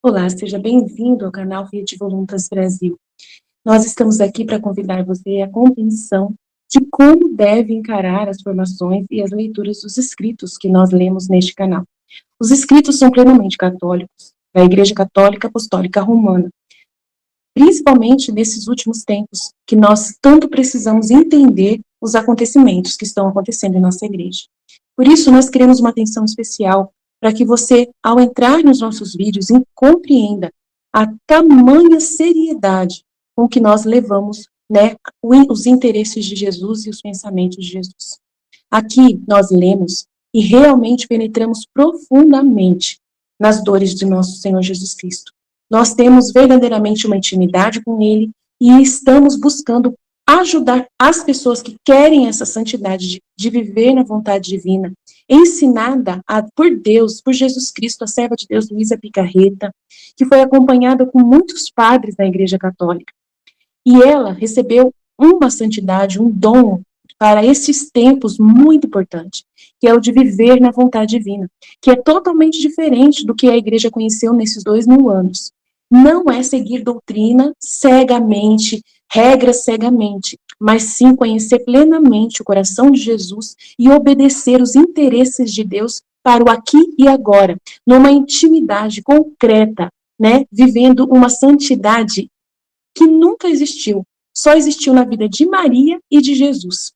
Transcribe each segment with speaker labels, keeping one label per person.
Speaker 1: Olá, seja bem-vindo ao canal Rede Voluntas Brasil. Nós estamos aqui para convidar você à compreensão de como deve encarar as formações e as leituras dos escritos que nós lemos neste canal. Os escritos são plenamente católicos, da Igreja Católica Apostólica Romana, principalmente nesses últimos tempos, que nós tanto precisamos entender os acontecimentos que estão acontecendo em nossa igreja. Por isso, nós queremos uma atenção especial para que você, ao entrar nos nossos vídeos, compreenda a tamanha seriedade com que nós levamos, né, os interesses de Jesus e os pensamentos de Jesus. Aqui nós lemos e realmente penetramos profundamente nas dores de nosso Senhor Jesus Cristo. Nós temos verdadeiramente uma intimidade com Ele e estamos buscando ajudar as pessoas que querem essa santidade de viver na vontade divina, ensinada por Deus, por Jesus Cristo, a serva de Deus, Luísa Picarreta, que foi acompanhada com muitos padres da Igreja Católica. E ela recebeu uma santidade, um dom para esses tempos muito importante, que é o de viver na vontade divina, que é totalmente diferente do que a Igreja conheceu nesses 2000 anos. Não é seguir doutrina cegamente, regras cegamente, mas sim conhecer plenamente o coração de Jesus e obedecer os interesses de Deus para o aqui e agora, numa intimidade concreta, né, vivendo uma santidade que nunca existiu, só existiu na vida de Maria e de Jesus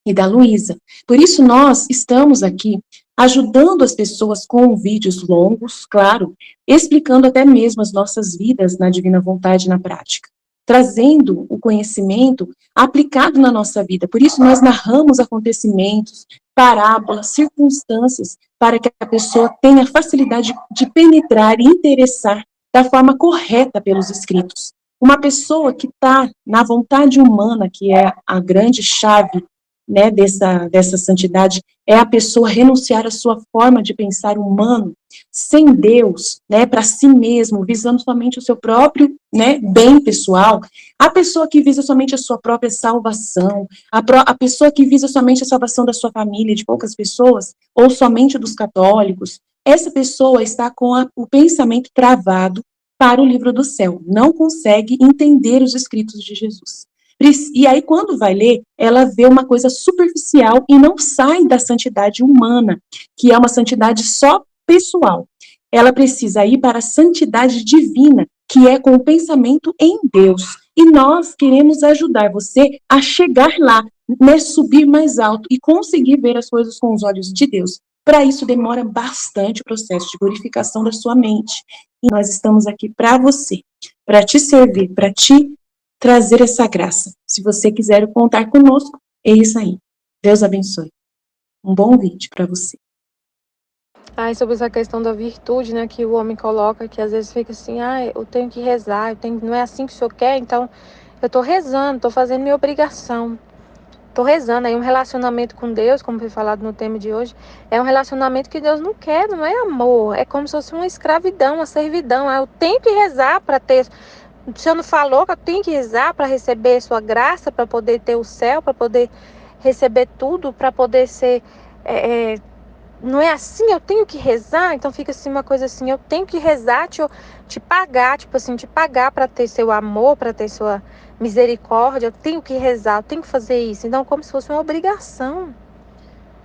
Speaker 1: e da Luísa. Por isso nós estamos aqui ajudando as pessoas com vídeos longos, claro, explicando até mesmo as nossas vidas na divina vontade na prática, trazendo o conhecimento aplicado na nossa vida. Por isso nós narramos acontecimentos, parábolas, circunstâncias, para que a pessoa tenha facilidade de penetrar e interessar da forma correta pelos escritos. Uma pessoa que está na vontade humana, que é a grande chave, né, dessa santidade, é a pessoa renunciar à sua forma de pensar humano, sem Deus, né, para si mesmo, visando somente o seu próprio, né, bem pessoal. A pessoa que visa somente a sua própria salvação, a pessoa que visa somente a salvação da sua família, de poucas pessoas, ou somente dos católicos, essa pessoa está com o pensamento travado para o livro do céu, não consegue entender os escritos de Jesus. E aí, quando vai ler, ela vê uma coisa superficial e não sai da santidade humana, que é uma santidade só pessoal. Ela precisa ir para a santidade divina, que é com o pensamento em Deus. E nós queremos ajudar você a chegar lá, né, subir mais alto e conseguir ver as coisas com os olhos de Deus. Para isso, demora bastante o processo de purificação da sua mente. E nós estamos aqui para você, para te servir, para te trazer essa graça. Se você quiser contar conosco, é isso aí. Deus abençoe. Um bom vídeo para você.
Speaker 2: Sobre essa questão da virtude, né, que o homem coloca, que às vezes fica assim, eu tenho que rezar, não é assim que o senhor quer, então eu tô rezando, tô fazendo minha obrigação. Tô rezando, aí um relacionamento com Deus, como foi falado no tema de hoje, é um relacionamento que Deus não quer, não é amor, é como se fosse uma escravidão, uma servidão. Eu tenho que rezar para ter. O senhor não falou que eu tenho que rezar para receber sua graça, para poder ter o céu, para poder receber tudo, para poder ser... não é assim, eu tenho que rezar? Então fica assim uma coisa assim, eu tenho que rezar, te pagar, tipo assim, te pagar para ter seu amor, para ter sua misericórdia, eu tenho que rezar, eu tenho que fazer isso. Então como se fosse uma obrigação.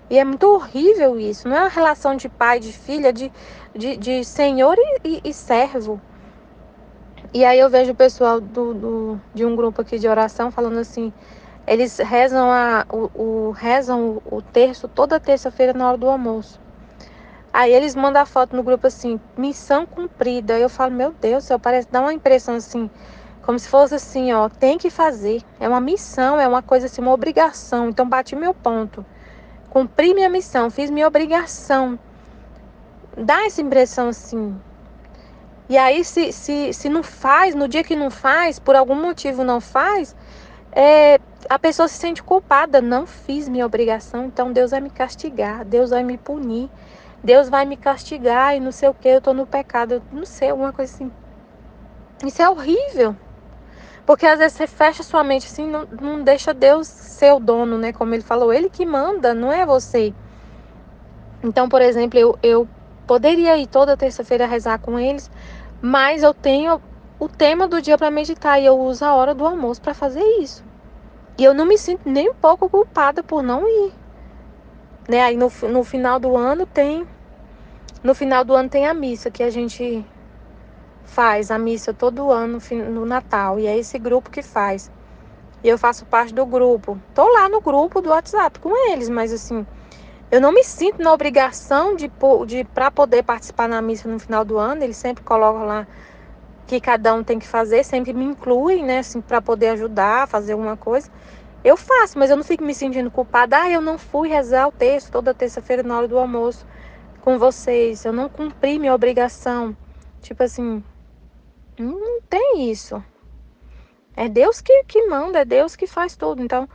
Speaker 2: E é muito horrível isso, não é uma relação de pai, de filha, de senhor e servo. E aí eu vejo o pessoal de um grupo aqui de oração falando assim, eles rezam rezam o terço toda terça-feira na hora do almoço. Aí eles mandam a foto no grupo assim, missão cumprida. Aí eu falo, meu Deus do céu, parece dar uma impressão assim, como se fosse assim, tem que fazer. É uma missão, é uma coisa assim, uma obrigação. Então bati meu ponto. Cumpri minha missão, fiz minha obrigação. Dá essa impressão assim. E aí, se não faz, no dia que não faz, por algum motivo não faz, a pessoa se sente culpada. Não fiz minha obrigação, então Deus vai me castigar, Deus vai me punir, Deus vai me castigar e não sei o que, eu tô no pecado, eu não sei, alguma coisa assim. Isso é horrível, porque às vezes você fecha sua mente assim, não deixa Deus ser o dono, né? Como ele falou, ele que manda, não é você. Então, por exemplo, eu poderia ir toda terça-feira rezar com eles, mas eu tenho o tema do dia para meditar e eu uso a hora do almoço para fazer isso. E eu não me sinto nem um pouco culpada por não ir, né? Aí no final do ano tem a missa que a gente faz, a missa todo ano no Natal, e é esse grupo que faz. E eu faço parte do grupo. Tô lá no grupo do WhatsApp com eles, mas assim, eu não me sinto na obrigação de para poder participar na missa no final do ano. Eles sempre colocam lá que cada um tem que fazer, sempre me incluem, né, assim, para poder ajudar a fazer alguma coisa. Eu faço, mas eu não fico me sentindo culpada. Eu não fui rezar o texto toda terça-feira na hora do almoço com vocês. Eu não cumpri minha obrigação. Tipo assim, não tem isso. É Deus que manda, é Deus que faz tudo. Então,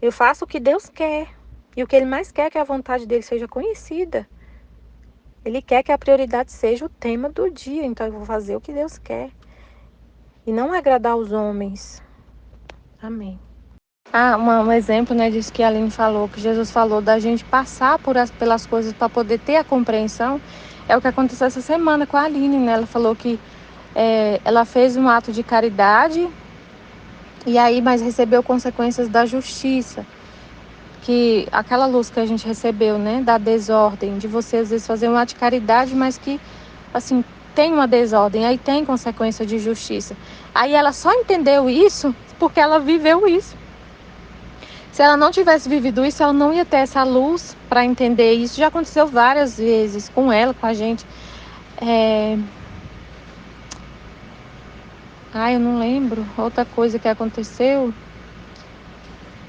Speaker 2: eu faço o que Deus quer. E o que Ele mais quer é que a vontade dele seja conhecida. Ele quer que a prioridade seja o tema do dia. Então, eu vou fazer o que Deus quer. E não agradar os homens. Amém. Um exemplo, né, disso que a Aline falou, que Jesus falou da gente passar pelas coisas para poder ter a compreensão, é o que aconteceu essa semana com a Aline, né? Ela falou que ela fez um ato de caridade e aí, mas recebeu consequências da justiça, que aquela luz que a gente recebeu, né, da desordem, de você às vezes fazer um ato de caridade, mas que, assim, tem uma desordem, aí tem consequência de justiça. Aí ela só entendeu isso porque ela viveu isso. Se ela não tivesse vivido isso, ela não ia ter essa luz para entender isso. Já aconteceu várias vezes com ela, com a gente. Eu não lembro outra coisa que aconteceu.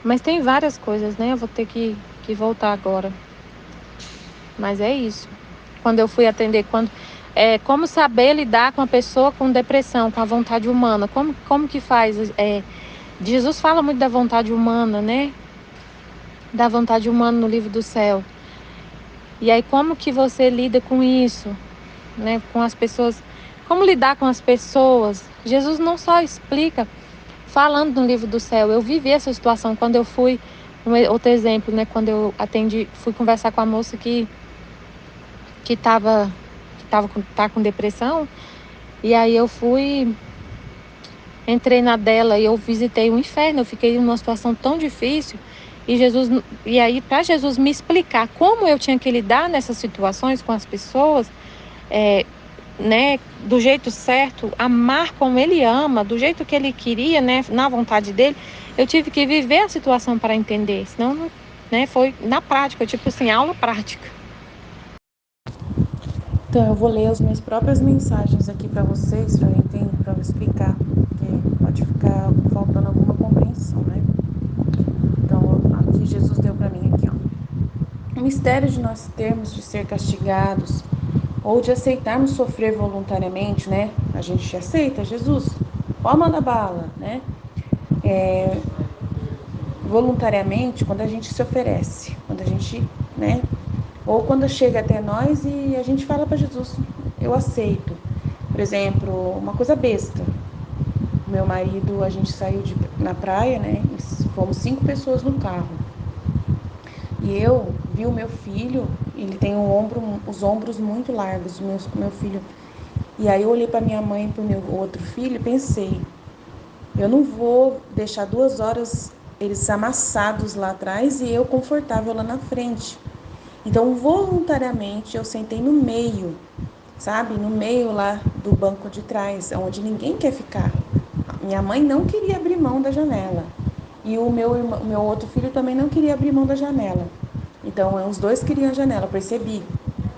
Speaker 2: Mas tem várias coisas, né? Eu vou ter que voltar agora. Mas é isso. Quando eu fui atender, como saber lidar com a pessoa com depressão, com a vontade humana. Como que faz? Jesus fala muito da vontade humana, né? Da vontade humana no livro do céu. E aí, como que você lida com isso, né? Com as pessoas, como lidar com as pessoas? Jesus não só explica falando no livro do céu. Eu vivi essa situação quando eu fui, outro exemplo, né? Quando eu fui conversar com a moça que tá com depressão. E aí eu entrei na dela e eu visitei o inferno. Eu fiquei numa situação tão difícil. E aí, para Jesus me explicar como eu tinha que lidar nessas situações com as pessoas, né, do jeito certo, amar como ele ama, do jeito que ele queria, né, na vontade dele, eu tive que viver a situação para entender. Senão, né, foi na prática, tipo assim, aula prática.
Speaker 1: Então, eu vou ler as minhas próprias mensagens aqui para vocês, para eu explicar, porque pode ficar faltando alguma compreensão, né? Então, aqui Jesus deu para mim aqui, ó. O mistério de nós termos de ser castigados ou de aceitarmos sofrer voluntariamente, né? A gente aceita, Jesus, pode mandar bala, né? Voluntariamente, quando a gente se oferece, quando a gente, né? Ou quando chega até nós e a gente fala para Jesus, eu aceito. Por exemplo, uma coisa besta. Meu marido, a gente saiu na praia, né? Fomos 5 pessoas no carro. E eu vi o meu filho, ele tem os ombros muito largos, meu filho. E aí eu olhei para minha mãe e para o meu outro filho e pensei, eu não vou deixar 2 horas eles amassados lá atrás e eu confortável lá na frente. Então, voluntariamente, eu sentei no meio, sabe? No meio lá do banco de trás, onde ninguém quer ficar. Minha mãe não queria abrir mão da janela. E o meu outro filho também não queria abrir mão da janela. Então, os dois queriam a janela, percebi.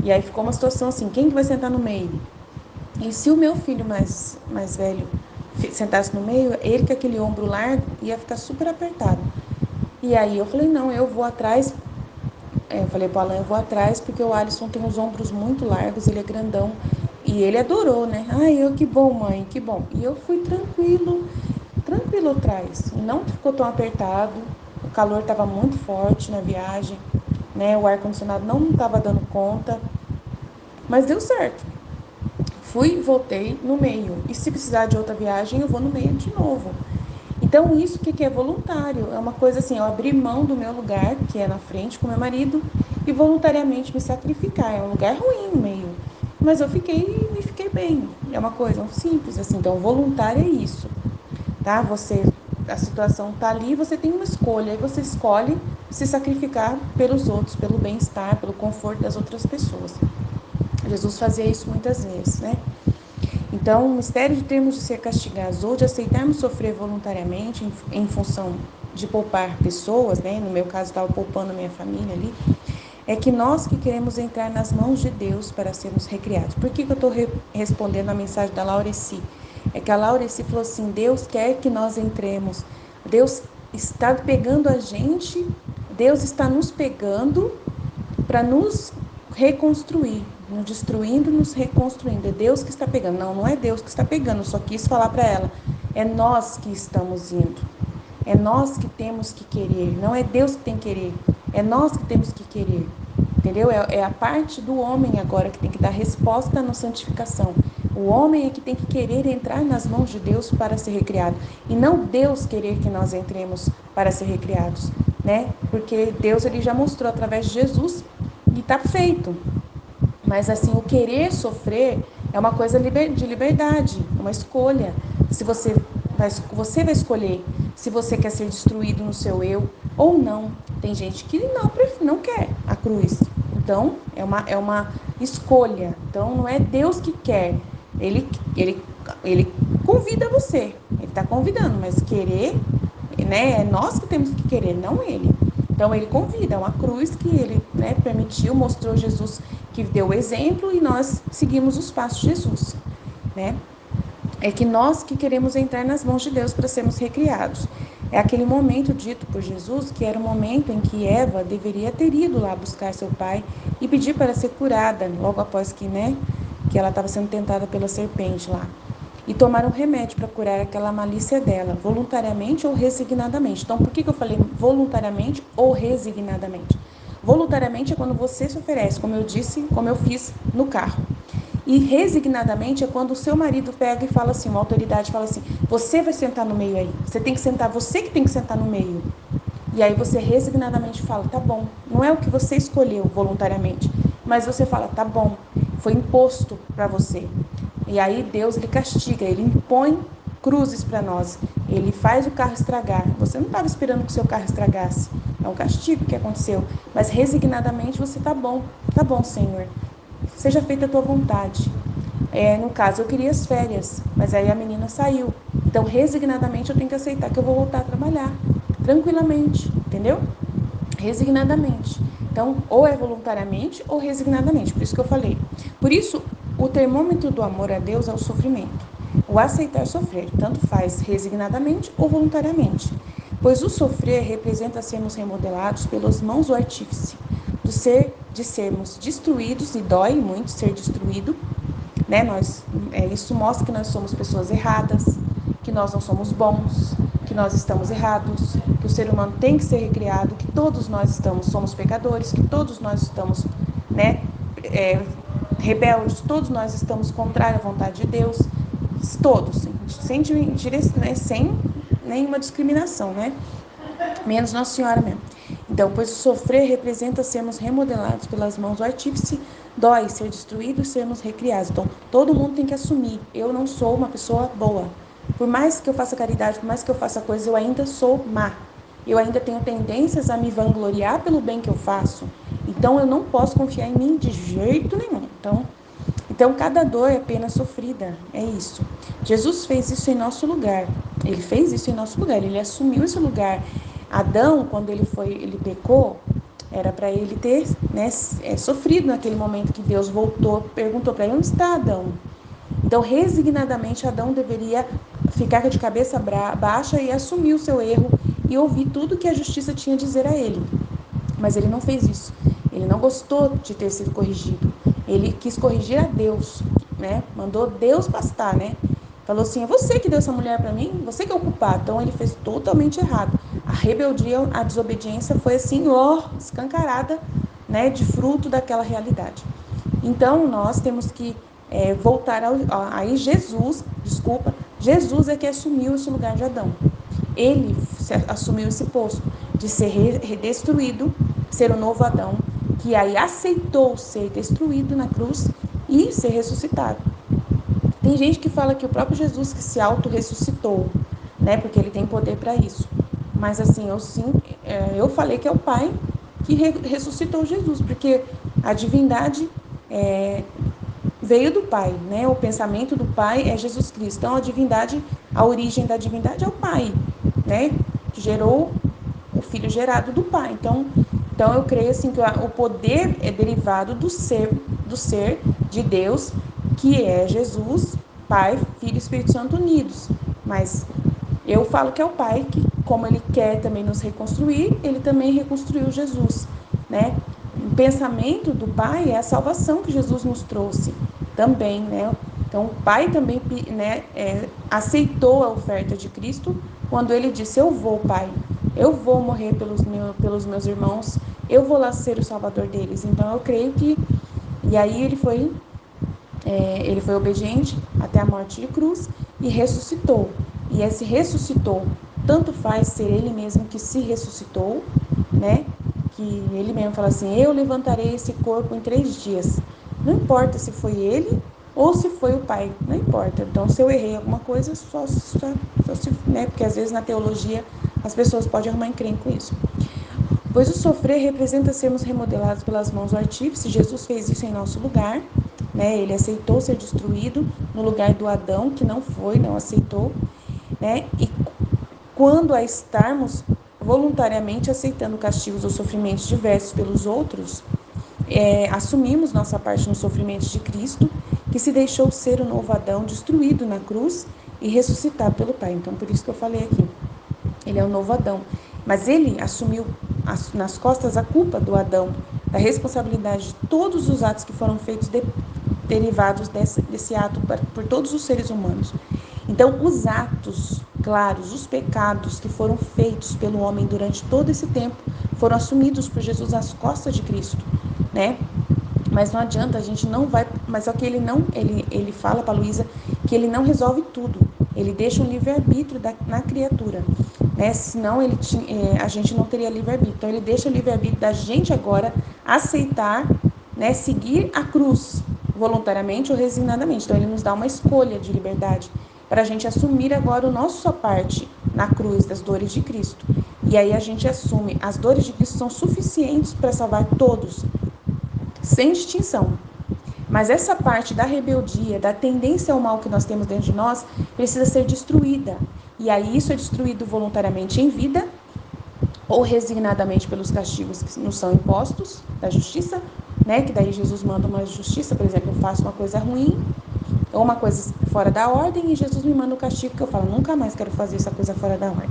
Speaker 1: E aí ficou uma situação assim, quem que vai sentar no meio? E se o meu filho mais velho sentasse no meio, ele com aquele ombro largo ia ficar super apertado. E aí eu falei, não, eu vou atrás. Eu falei pro Alan, eu vou atrás porque o Alisson tem os ombros muito largos, ele é grandão. E ele adorou, né? Que bom, mãe, que bom. E eu fui tranquilo atrás. Não ficou tão apertado, o calor estava muito forte na viagem, né? O ar-condicionado não estava dando conta, mas deu certo. Fui, voltei no meio. E se precisar de outra viagem, eu vou no meio de novo. Então, Então, isso que é voluntário, é uma coisa assim, eu abrir mão do meu lugar, que é na frente com meu marido, e voluntariamente me sacrificar. É um lugar ruim, meio, mas eu fiquei bem. É uma coisa simples, assim. Então, voluntário é isso, tá? A situação tá ali, você tem uma escolha, aí você escolhe se sacrificar pelos outros, pelo bem-estar, pelo conforto das outras pessoas. Jesus fazia isso muitas vezes, né? Então, o mistério de termos de ser castigados ou de aceitarmos sofrer voluntariamente em função de poupar pessoas, né? No meu caso, estava poupando a minha família ali, é que nós que queremos entrar nas mãos de Deus para sermos recriados. Por que eu estou respondendo a mensagem da Laureci? É que a Laureci falou assim, Deus quer que nós entremos. Deus está pegando a gente, Deus está nos pegando para nos reconstruir, nos destruindo, nos reconstruindo. É Deus que está pegando. Não, não é Deus que está pegando. Eu só quis falar para ela. É nós que estamos indo. É nós que temos que querer. Não é Deus que tem que querer. É nós que temos que querer. Entendeu? É a parte do homem agora que tem que dar resposta na santificação. O homem é que tem que querer entrar nas mãos de Deus para ser recriado. E não Deus querer que nós entremos para ser recriados, né? Porque Deus ele já mostrou através de Jesus e está feito. Mas assim, o querer sofrer é uma coisa de liberdade, uma escolha. Se você vai escolher se você quer ser destruído no seu eu ou não. Tem gente que não quer a cruz. Então, é uma escolha. Então, não é Deus que quer. Ele convida você. Ele está convidando, mas querer, né? É nós que temos que querer, não ele. Então, ele convida, é uma cruz que ele, né, permitiu, mostrou Jesus que deu o exemplo e nós seguimos os passos de Jesus, né? É que nós que queremos entrar nas mãos de Deus para sermos recriados. É aquele momento dito por Jesus que era o momento em que Eva deveria ter ido lá buscar seu pai e pedir para ser curada, logo após que, né, que ela estava sendo tentada pela serpente lá. E tomar um remédio para curar aquela malícia dela, voluntariamente ou resignadamente. Então, por que eu falei voluntariamente ou resignadamente? Voluntariamente é quando você se oferece, como eu disse, como eu fiz no carro. E resignadamente é quando o seu marido pega e fala assim, uma autoridade fala assim, você vai sentar no meio aí, você tem que sentar, você que tem que sentar no meio. E aí você resignadamente fala, tá bom, não é o que você escolheu voluntariamente, mas você fala, tá bom, foi imposto para você. E aí Deus, ele castiga, ele impõe cruzes para nós, ele faz o carro estragar. Você não estava esperando que o seu carro estragasse, é um castigo que aconteceu, mas resignadamente você tá bom, Senhor, seja feita a tua vontade. No caso, eu queria as férias, mas aí a menina saiu. Então, resignadamente, eu tenho que aceitar que eu vou voltar a trabalhar, tranquilamente, entendeu? Resignadamente. Então, ou é voluntariamente ou resignadamente, por isso que eu falei. Por isso, o termômetro do amor a Deus é o sofrimento. O aceitar sofrer, tanto faz resignadamente ou voluntariamente. Pois o sofrer representa sermos remodelados pelas mãos do artífice, de sermos destruídos, e dói muito ser destruído, né? Isso mostra que nós somos pessoas erradas, que nós não somos bons, que nós estamos errados, que o ser humano tem que ser recriado, que todos nós somos pecadores, que todos nós estamos, né, rebeldes, todos nós estamos contrários à vontade de Deus, todos, sem nenhuma discriminação, né? Menos Nossa Senhora mesmo. Então, pois o sofrer representa sermos remodelados pelas mãos do artífice, dói ser destruído e sermos recriados. Então, todo mundo tem que assumir, eu não sou uma pessoa boa. Por mais que eu faça caridade, por mais que eu faça coisas, eu ainda sou má. Eu ainda tenho tendências a me vangloriar pelo bem que eu faço. Então, eu não posso confiar em mim de jeito nenhum. Então, cada dor é pena sofrida, é isso. Jesus fez isso em nosso lugar. Ele fez isso em nosso lugar, ele assumiu esse lugar. Adão, quando ele pecou, era para ele ter, né, sofrido naquele momento que Deus voltou, perguntou para ele, onde está Adão? Então, resignadamente, Adão deveria ficar de cabeça baixa e assumir o seu erro e ouvir tudo que a justiça tinha a dizer a ele. Mas ele não fez isso. Ele não gostou de ter sido corrigido. Ele quis corrigir a Deus, né? Mandou Deus pastar, né? Falou assim, é você que deu essa mulher para mim? Você que é o culpado. Então, ele fez totalmente errado. A rebeldia, a desobediência foi assim, escancarada, né? De fruto daquela realidade. Então, nós temos que voltar aí Jesus é que assumiu esse lugar de Adão. ele assumiu esse posto de ser destruído, ser o novo Adão, que aí aceitou ser destruído na cruz e ser ressuscitado. Tem gente que fala que o próprio Jesus que se auto-ressuscitou, né? Porque ele tem poder para isso. Mas assim, eu falei que é o Pai que ressuscitou Jesus, porque a divindade veio do Pai, né? O pensamento do Pai é Jesus Cristo. Então, a origem da divindade é o Pai, né? Que gerou o Filho gerado do Pai. Então eu creio assim que o poder é derivado do ser de Deus, que é Jesus, Pai, Filho e Espírito Santo unidos. Mas eu falo que é o Pai que, como ele quer também nos reconstruir, ele também reconstruiu Jesus, né? O pensamento do Pai é a salvação que Jesus nos trouxe também, né? Então, o Pai também, né, aceitou a oferta de Cristo quando ele disse: eu vou, Pai, eu vou morrer pelos meus irmãos, eu vou lá ser o Salvador deles. Então, eu creio que... E aí ele foi obediente até a morte de cruz e ressuscitou. E esse ressuscitou, tanto faz ser ele mesmo que se ressuscitou, né? Que ele mesmo fala assim: eu levantarei esse corpo em 3 dias. Não importa se foi ele ou se foi o Pai, não importa. Então, se eu errei alguma coisa, só se, né? Porque às vezes na teologia as pessoas podem arrumar encrenca com isso. Pois o sofrer representa sermos remodelados pelas mãos do artífice. Jesus fez isso em nosso lugar, né? Ele aceitou ser destruído no lugar do Adão, que não aceitou, né? E quando a estarmos voluntariamente aceitando castigos ou sofrimentos diversos pelos outros, assumimos nossa parte no sofrimento de Cristo, que se deixou ser o novo Adão, destruído na cruz e ressuscitado pelo Pai. Então, por isso que eu falei aqui, ele é o novo Adão. Mas ele assumiu nas costas a culpa do Adão, da responsabilidade de todos os atos que foram feitos derivados desse ato por todos os seres humanos. Então, os atos claros, os pecados que foram feitos pelo homem durante todo esse tempo, foram assumidos por Jesus nas costas de Cristo, né? Mas não adianta, a gente não vai... Mas só que ele fala para a Luísa que ele não resolve tudo. Ele deixa um livre-arbítrio na criatura, né? Senão a gente não teria livre-arbítrio. Então, ele deixa o livre-arbítrio da gente agora aceitar, né? Seguir a cruz voluntariamente ou resignadamente. Então, ele nos dá uma escolha de liberdade para a gente assumir agora a nossa parte na cruz das dores de Cristo. E aí a gente assume, as dores de Cristo são suficientes para salvar todos, sem distinção. Mas essa parte da rebeldia, da tendência ao mal que nós temos dentro de nós, precisa ser destruída. E aí isso é destruído voluntariamente em vida ou resignadamente pelos castigos que nos são impostos da justiça, né? Que daí Jesus manda uma justiça, por exemplo, eu faço uma coisa ruim ou uma coisa fora da ordem e Jesus me manda um castigo que eu falo: nunca mais quero fazer essa coisa fora da ordem.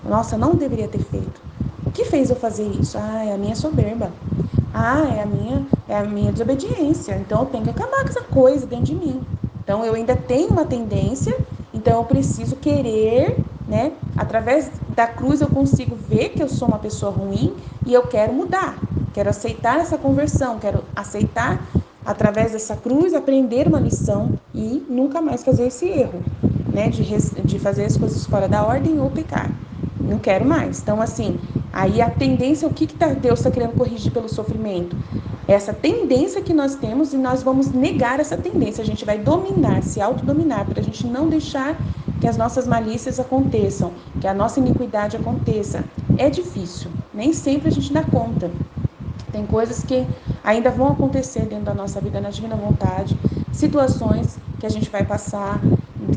Speaker 1: Nossa, não deveria ter feito. O que fez eu fazer isso? É a minha soberba. É a minha desobediência. Então eu tenho que acabar com essa coisa dentro de mim. Então eu ainda tenho uma tendência, então eu preciso querer, né? Através da cruz eu consigo ver que eu sou uma pessoa ruim e eu quero mudar. Quero aceitar essa conversão, quero aceitar, através dessa cruz, aprender uma lição e nunca mais fazer esse erro, né? De fazer as coisas fora da ordem ou pecar. Não quero mais. Então, assim, aí a tendência, o que Deus está querendo corrigir pelo sofrimento? Essa tendência que nós temos, e nós vamos negar essa tendência. A gente vai dominar, se autodominar, para a gente não deixar que as nossas malícias aconteçam, que a nossa iniquidade aconteça. É difícil, nem sempre a gente dá conta. Tem coisas que ainda vão acontecer dentro da nossa vida na divina vontade, situações que a gente vai passar,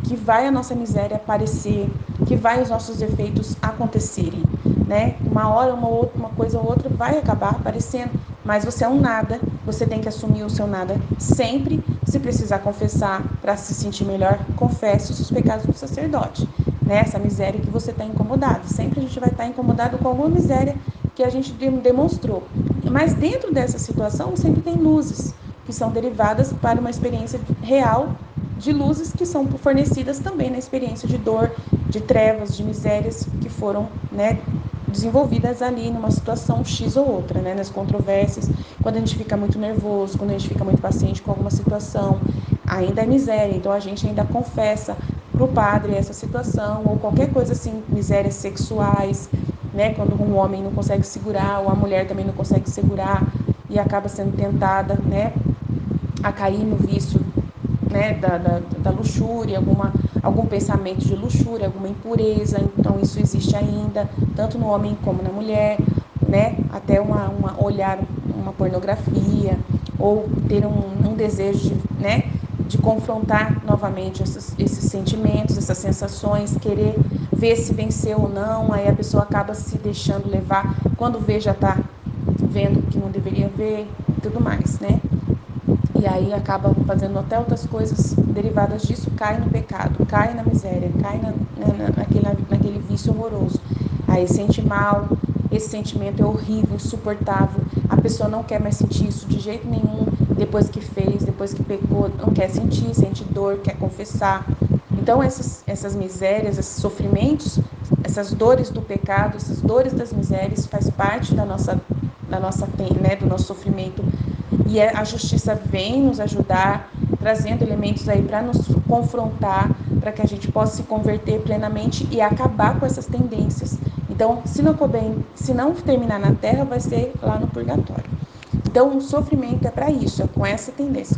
Speaker 1: que vai a nossa miséria aparecer, que vai os nossos defeitos acontecerem, né? Uma hora, uma coisa ou outra vai acabar aparecendo, mas você é um nada, você tem que assumir o seu nada sempre. Se precisar confessar para se sentir melhor, confesse os seus pecados do sacerdote, né? Essa miséria que você está incomodado, sempre a gente vai estar incomodado com alguma miséria que a gente demonstrou. Mas dentro dessa situação sempre tem luzes que são derivadas para uma experiência real, de luzes que são fornecidas também na experiência de dor, de trevas, de misérias que foram, né, desenvolvidas ali numa situação X ou outra, né, nas controvérsias, quando a gente fica muito nervoso, quando a gente fica muito paciente com alguma situação, ainda é miséria, então a gente ainda confessa para o padre essa situação, ou qualquer coisa assim, misérias sexuais, né, quando um homem não consegue segurar, ou a mulher também não consegue segurar, e acaba sendo tentada, né, a cair no vício, né, da luxúria, algum pensamento de luxúria, alguma impureza. Então isso existe ainda, tanto no homem como na mulher, né, até olhar uma pornografia, ou ter um desejo de, né, de confrontar novamente esses sentimentos, essas sensações, querer ver se venceu ou não. Aí a pessoa acaba se deixando levar, quando vê já está vendo o que não deveria ver e tudo mais, né? E aí acaba fazendo até outras coisas derivadas disso, cai no pecado, cai na miséria, cai naquele vício horroroso. Aí sente mal, esse sentimento é horrível, insuportável, a pessoa não quer mais sentir isso de jeito nenhum, depois que fez, depois que pecou, não quer sentir, sente dor, quer confessar. Então essas misérias, esses sofrimentos, essas dores do pecado, essas dores das misérias faz parte né, do nosso sofrimento. E a justiça vem nos ajudar, trazendo elementos aí para nos confrontar, para que a gente possa se converter plenamente e acabar com essas tendências. Então, se não terminar na terra, vai ser lá no purgatório. Então, o sofrimento é para isso, é com essa tendência.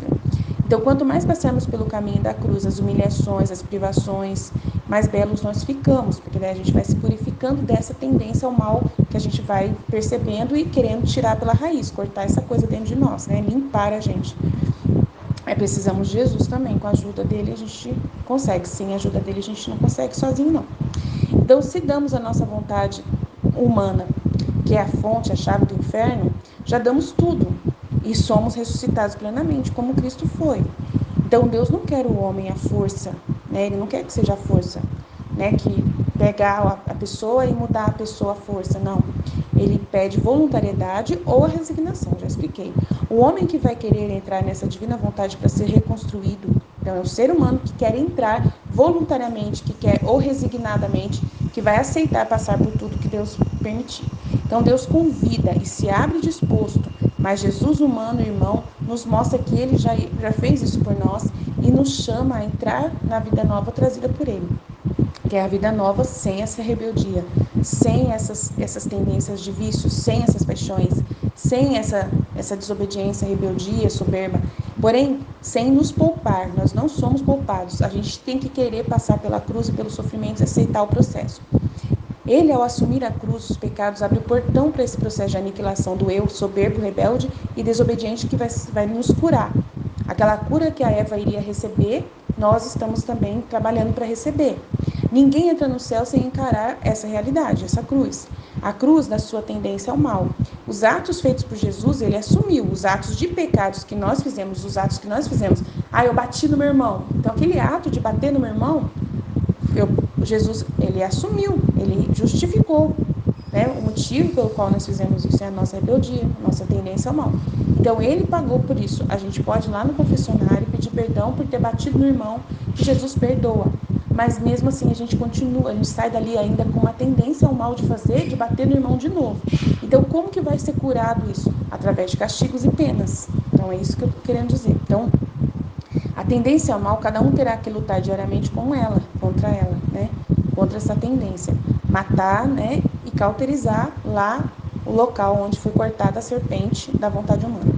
Speaker 1: Então, quanto mais passarmos pelo caminho da cruz, as humilhações, as privações, mais belos nós ficamos, porque daí a gente vai se purificando dessa tendência ao mal que a gente vai percebendo e querendo tirar pela raiz, cortar essa coisa dentro de nós, né? Limpar a gente. Precisamos de Jesus também, com a ajuda dele a gente consegue, sem a ajuda dele a gente não consegue sozinho não. Então, se damos a nossa vontade humana, que é a fonte, a chave do inferno, já damos tudo e somos ressuscitados plenamente, como Cristo foi. Então, Deus não quer o homem à força, né? Ele não quer que seja a força, né? Que pegar a pessoa e mudar a pessoa à força, não. Ele pede voluntariedade ou a resignação, já expliquei. O homem que vai querer entrar nessa divina vontade para ser reconstruído, então é o ser humano que quer entrar voluntariamente, que quer ou resignadamente, que vai aceitar passar por tudo que Deus permitir. Então Deus convida e se abre disposto, mas Jesus humano, irmão, nos mostra que ele já fez isso por nós e nos chama a entrar na vida nova trazida por ele, que é a vida nova sem essa rebeldia, sem essas tendências de vício, sem essas paixões, sem essa desobediência, rebeldia, soberba, porém, sem nos poupar. Nós não somos poupados, a gente tem que querer passar pela cruz e pelos sofrimentos e aceitar o processo. Ele, ao assumir a cruz, os pecados, abre o portão para esse processo de aniquilação do eu, soberbo, rebelde e desobediente, que vai nos curar. Aquela cura que a Eva iria receber, nós estamos também trabalhando para receber. Ninguém entra no céu sem encarar essa realidade, essa cruz. A cruz da sua tendência ao mal. Os atos feitos por Jesus, ele assumiu. Os atos de pecados que nós fizemos, eu bati no meu irmão. Então, aquele ato de bater no meu irmão, Jesus, ele assumiu, ele justificou, né? O motivo pelo qual nós fizemos isso é a nossa rebeldia, a nossa tendência ao mal. Então, ele pagou por isso. A gente pode ir lá no confessionário pedir perdão por ter batido no irmão, que Jesus perdoa. Mas mesmo assim a gente continua, a gente sai dali ainda com uma tendência ao mal de fazer, de bater no irmão de novo. Então, como que vai ser curado isso? Através de castigos e penas. Então, é isso que eu estou querendo dizer. Então, a tendência ao mal, cada um terá que lutar diariamente contra ela, né? Contra essa tendência. Matar, né? E cauterizar lá o local onde foi cortada a serpente da vontade humana.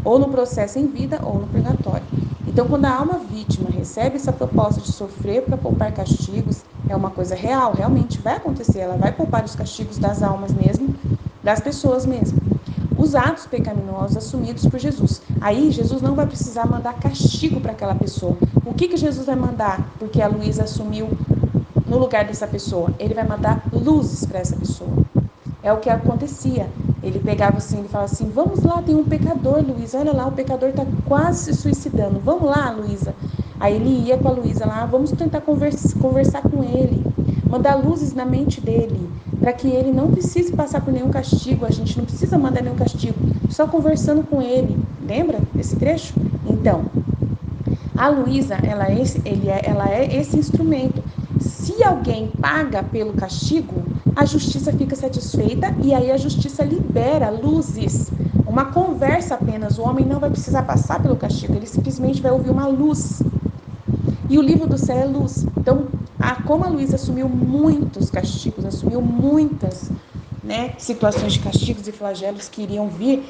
Speaker 1: Ou no processo em vida, ou no purgatório. Então, quando a alma vítima recebe essa proposta de sofrer para poupar castigos, é uma coisa real, realmente vai acontecer. Ela vai poupar os castigos das almas mesmo, das pessoas mesmo. Os atos pecaminosos assumidos por Jesus. Aí Jesus não vai precisar mandar castigo para aquela pessoa. O que Jesus vai mandar? Porque a Luísa assumiu no lugar dessa pessoa. Ele vai mandar luzes para essa pessoa. É o que acontecia. Ele pegava assim, ele falava assim, vamos lá, tem um pecador, Luísa, olha lá, o pecador está quase se suicidando. Vamos lá, Luísa. Aí ele ia com a Luísa lá, vamos tentar conversar com ele, mandar luzes na mente dele, para que ele não precise passar por nenhum castigo, a gente não precisa mandar nenhum castigo, só conversando com ele. Lembra desse trecho? Então, a Luísa, ela é esse instrumento. Se alguém paga pelo castigo, a justiça fica satisfeita e aí a justiça libera luzes. Uma conversa apenas, o homem não vai precisar passar pelo castigo, ele simplesmente vai ouvir uma luz. E o livro do céu é luz. Então, como a Luísa assumiu muitos castigos, assumiu muitas, né, situações de castigos e flagelos que iriam vir,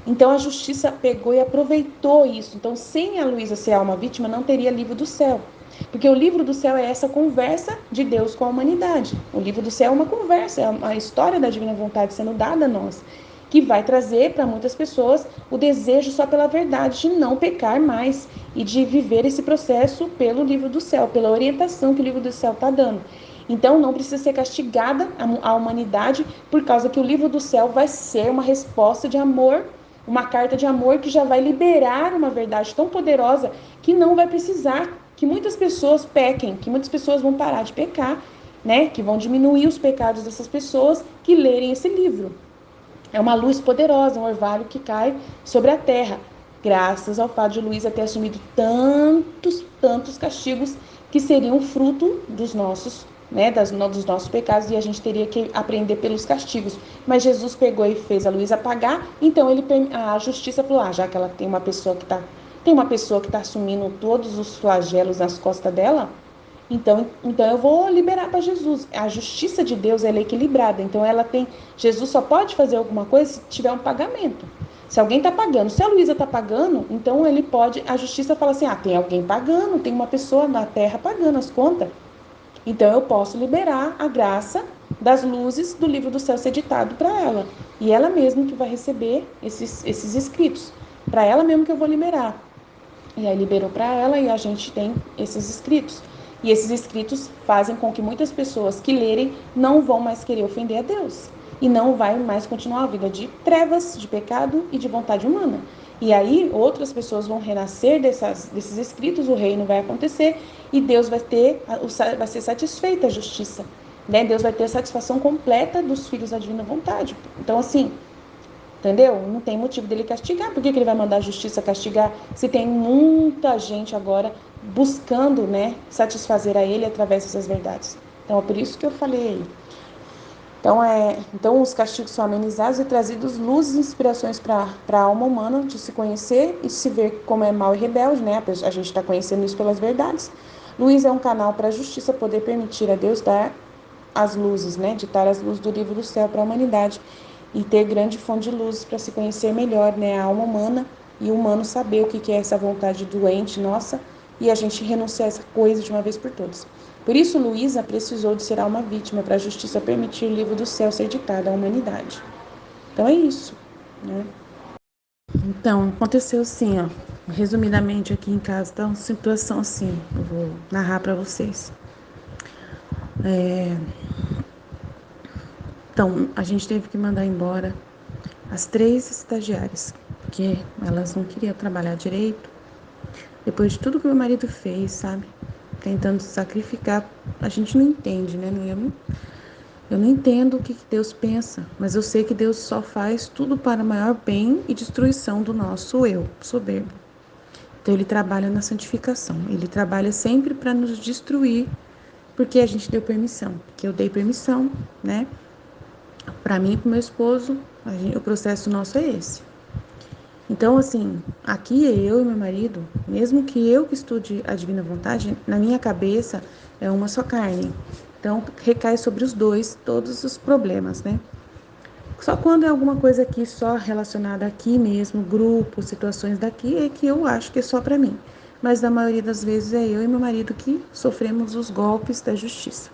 Speaker 1: então a justiça pegou e aproveitou isso. Então, sem a Luísa ser uma vítima, não teria livro do céu. Porque o livro do céu é essa conversa de Deus com a humanidade. O livro do céu é uma conversa, é a história da divina vontade sendo dada a nós, que vai trazer para muitas pessoas o desejo só pela verdade, de não pecar mais e de viver esse processo pelo livro do céu, pela orientação que o livro do céu está dando. Então não precisa ser castigada a humanidade, por causa que o livro do céu vai ser uma resposta de amor, uma carta de amor que já vai liberar uma verdade tão poderosa que não vai precisar que muitas pessoas pequem, que muitas pessoas vão parar de pecar, né? Que vão diminuir os pecados dessas pessoas que lerem esse livro. É uma luz poderosa, um orvalho que cai sobre a terra, graças ao fato de Luísa ter assumido tantos castigos que seriam fruto dos nossos, né, dos nossos pecados, e a gente teria que aprender pelos castigos. Mas Jesus pegou e fez a Luísa pagar, então a justiça falou, já que ela tem uma pessoa que está assumindo todos os flagelos nas costas dela, então eu vou liberar para Jesus. A justiça de Deus, ela é equilibrada. Então Jesus só pode fazer alguma coisa se tiver um pagamento. Se alguém está pagando, se a Luísa está pagando, então a justiça fala assim, tem alguém pagando, tem uma pessoa na terra pagando as contas. Então eu posso liberar a graça das luzes do livro do céu ser ditado para ela. E ela mesma que vai receber esses escritos. Para ela mesmo que eu vou liberar. E aí liberou para ela e a gente tem esses escritos. E esses escritos fazem com que muitas pessoas que lerem não vão mais querer ofender a Deus. E não vai mais continuar a vida de trevas, de pecado e de vontade humana. E aí outras pessoas vão renascer desses escritos, o reino vai acontecer e Deus vai ser satisfeita a justiça. Né? Deus vai ter a satisfação completa dos filhos da divina vontade. Então assim, entendeu? Não tem motivo dele castigar. Por que ele vai mandar a justiça castigar se tem muita gente agora buscando, né, satisfazer a ele através dessas verdades? Então é por isso que eu falei aí. Então os castigos são amenizados e trazidos luzes e inspirações para a alma humana de se conhecer e se ver como é mau e rebelde, né? A gente está conhecendo isso pelas verdades. Luz é um canal para a justiça poder permitir a Deus dar as luzes, né? Ditar as luzes do livro do céu para a humanidade e ter grande fonte de luzes para se conhecer melhor, né? A alma humana e o humano saber o que é essa vontade doente nossa e a gente renunciar a essa coisa de uma vez por todas. Por isso, Luísa precisou de ser alma vítima para a justiça permitir o livro do céu ser ditado à humanidade. Então é isso, né? Então, aconteceu assim, ó, resumidamente aqui em casa, tá uma situação assim, eu vou narrar para vocês. Então, a gente teve que mandar embora as 3 estagiárias, porque elas não queriam trabalhar direito. Depois de tudo que meu marido fez, sabe? Tentando se sacrificar, a gente não entende, né? Eu não entendo o que Deus pensa, mas eu sei que Deus só faz tudo para maior bem e destruição do nosso eu, soberbo. Então ele trabalha na santificação, ele trabalha sempre para nos destruir, porque a gente deu permissão, porque eu dei permissão, né? Para mim e para o meu esposo, o processo nosso é esse. Então, assim, aqui eu e meu marido, mesmo que eu que estude a divina vontade, na minha cabeça é uma só carne. Então, recai sobre os dois todos os problemas, né? Só quando é alguma coisa aqui só relacionada aqui mesmo, grupo, situações daqui, é que eu acho que é só para mim. Mas na maioria das vezes é eu e meu marido que sofremos os golpes da justiça.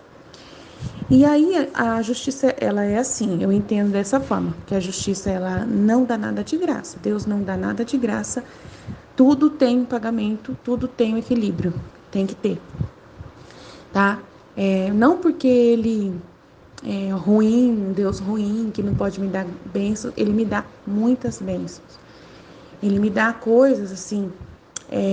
Speaker 1: E aí a justiça, ela é assim, eu entendo dessa forma, que a justiça, ela não dá nada de graça. Deus não dá nada de graça. Tudo tem pagamento, tudo tem um equilíbrio. Tem que ter, tá? Não porque ele é ruim, um Deus ruim, que não pode me dar bênçãos, ele me dá muitas bênçãos. Ele me dá coisas assim,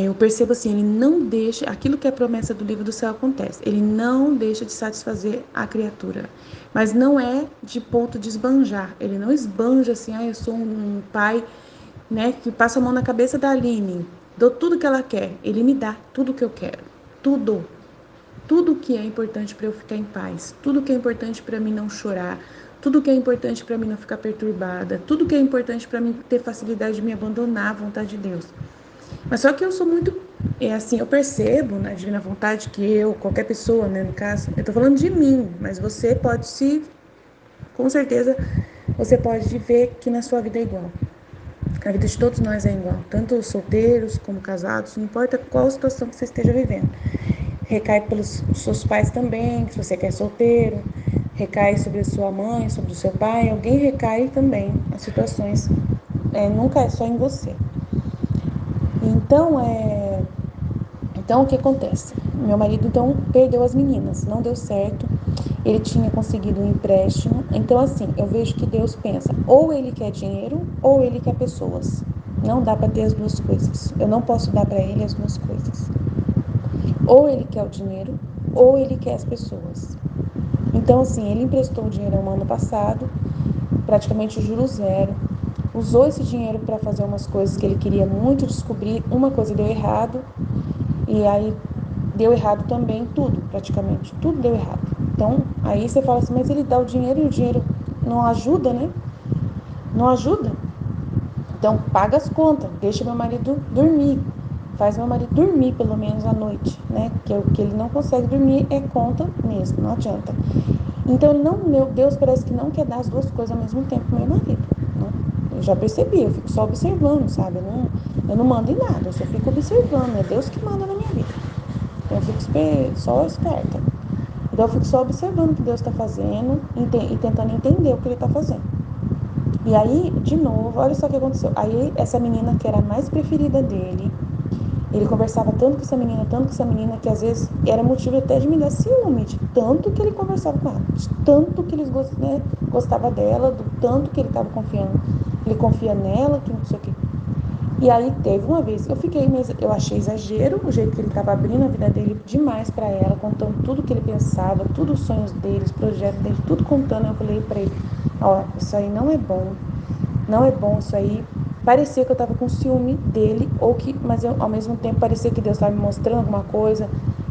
Speaker 1: eu percebo assim, ele não deixa, aquilo que é a promessa do livro do céu acontece, ele não deixa de satisfazer a criatura, mas não é de ponto de esbanjar, ele não esbanja assim, eu sou um pai, né, que passa a mão na cabeça da Aline, dou tudo que ela quer, ele me dá tudo que eu quero, tudo que é importante para eu ficar em paz, tudo que é importante para mim não chorar, tudo que é importante para mim não ficar perturbada, tudo que é importante para mim ter facilidade de me abandonar à vontade de Deus. Mas só que eu sou muito É assim, eu percebo na divina vontade que qualquer pessoa, né, no caso, eu tô falando de mim, mas você pode com certeza, você pode ver que na sua vida é igual. A vida de todos nós é igual, tanto solteiros como casados, não importa qual situação que você esteja vivendo. Recai pelos seus pais também, se você quer solteiro, recai sobre a sua mãe, sobre o seu pai, alguém recai também as situações, nunca é só em você. Então, o que acontece? Meu marido, então, perdeu as meninas, não deu certo. Ele tinha conseguido um empréstimo. Então, assim, eu vejo que Deus pensa, ou ele quer dinheiro, ou ele quer pessoas. Não dá para ter as duas coisas. Eu não posso dar para ele as duas coisas. Ou ele quer o dinheiro, ou ele quer as pessoas. Então, assim, ele emprestou o dinheiro no ano passado, praticamente juros zero. Usou esse dinheiro para fazer umas coisas que ele queria muito descobrir. Uma coisa deu errado, e aí deu errado também tudo, praticamente. Tudo deu errado. Então, aí você fala assim, mas ele dá o dinheiro e o dinheiro não ajuda, né? Não ajuda. Então, paga as contas, deixa meu marido dormir. Faz meu marido dormir pelo menos à noite, né? Porque o que ele não consegue dormir é conta mesmo, não adianta. Então, não, meu Deus parece que não quer dar as duas coisas ao mesmo tempo pro meu marido, né? Eu já percebi, eu fico só observando, sabe? Eu não mando em nada, eu só fico observando, é Deus que manda na minha vida. Então, eu fico só esperta. Então, eu fico só observando o que Deus está fazendo e tentando entender o que ele está fazendo. E aí, de novo, olha só o que aconteceu. Aí, essa menina que era a mais preferida dele, ele conversava tanto com essa menina, que às vezes era motivo até de me dar ciúme, de tanto que ele conversava com ela, de tanto que ele gostava dela, do tanto que ele estava confiando. Ele confia nela, que não sei o quê. E aí teve uma vez, eu achei exagero o jeito que ele estava abrindo a vida dele demais para ela, contando tudo que ele pensava, tudo os sonhos dele, os projetos dele, tudo contando. Eu falei para ele, ó, isso aí não é bom, não é bom isso aí. Parecia que eu estava com ciúme dele, mas ao mesmo tempo parecia que Deus estava me mostrando alguma coisa,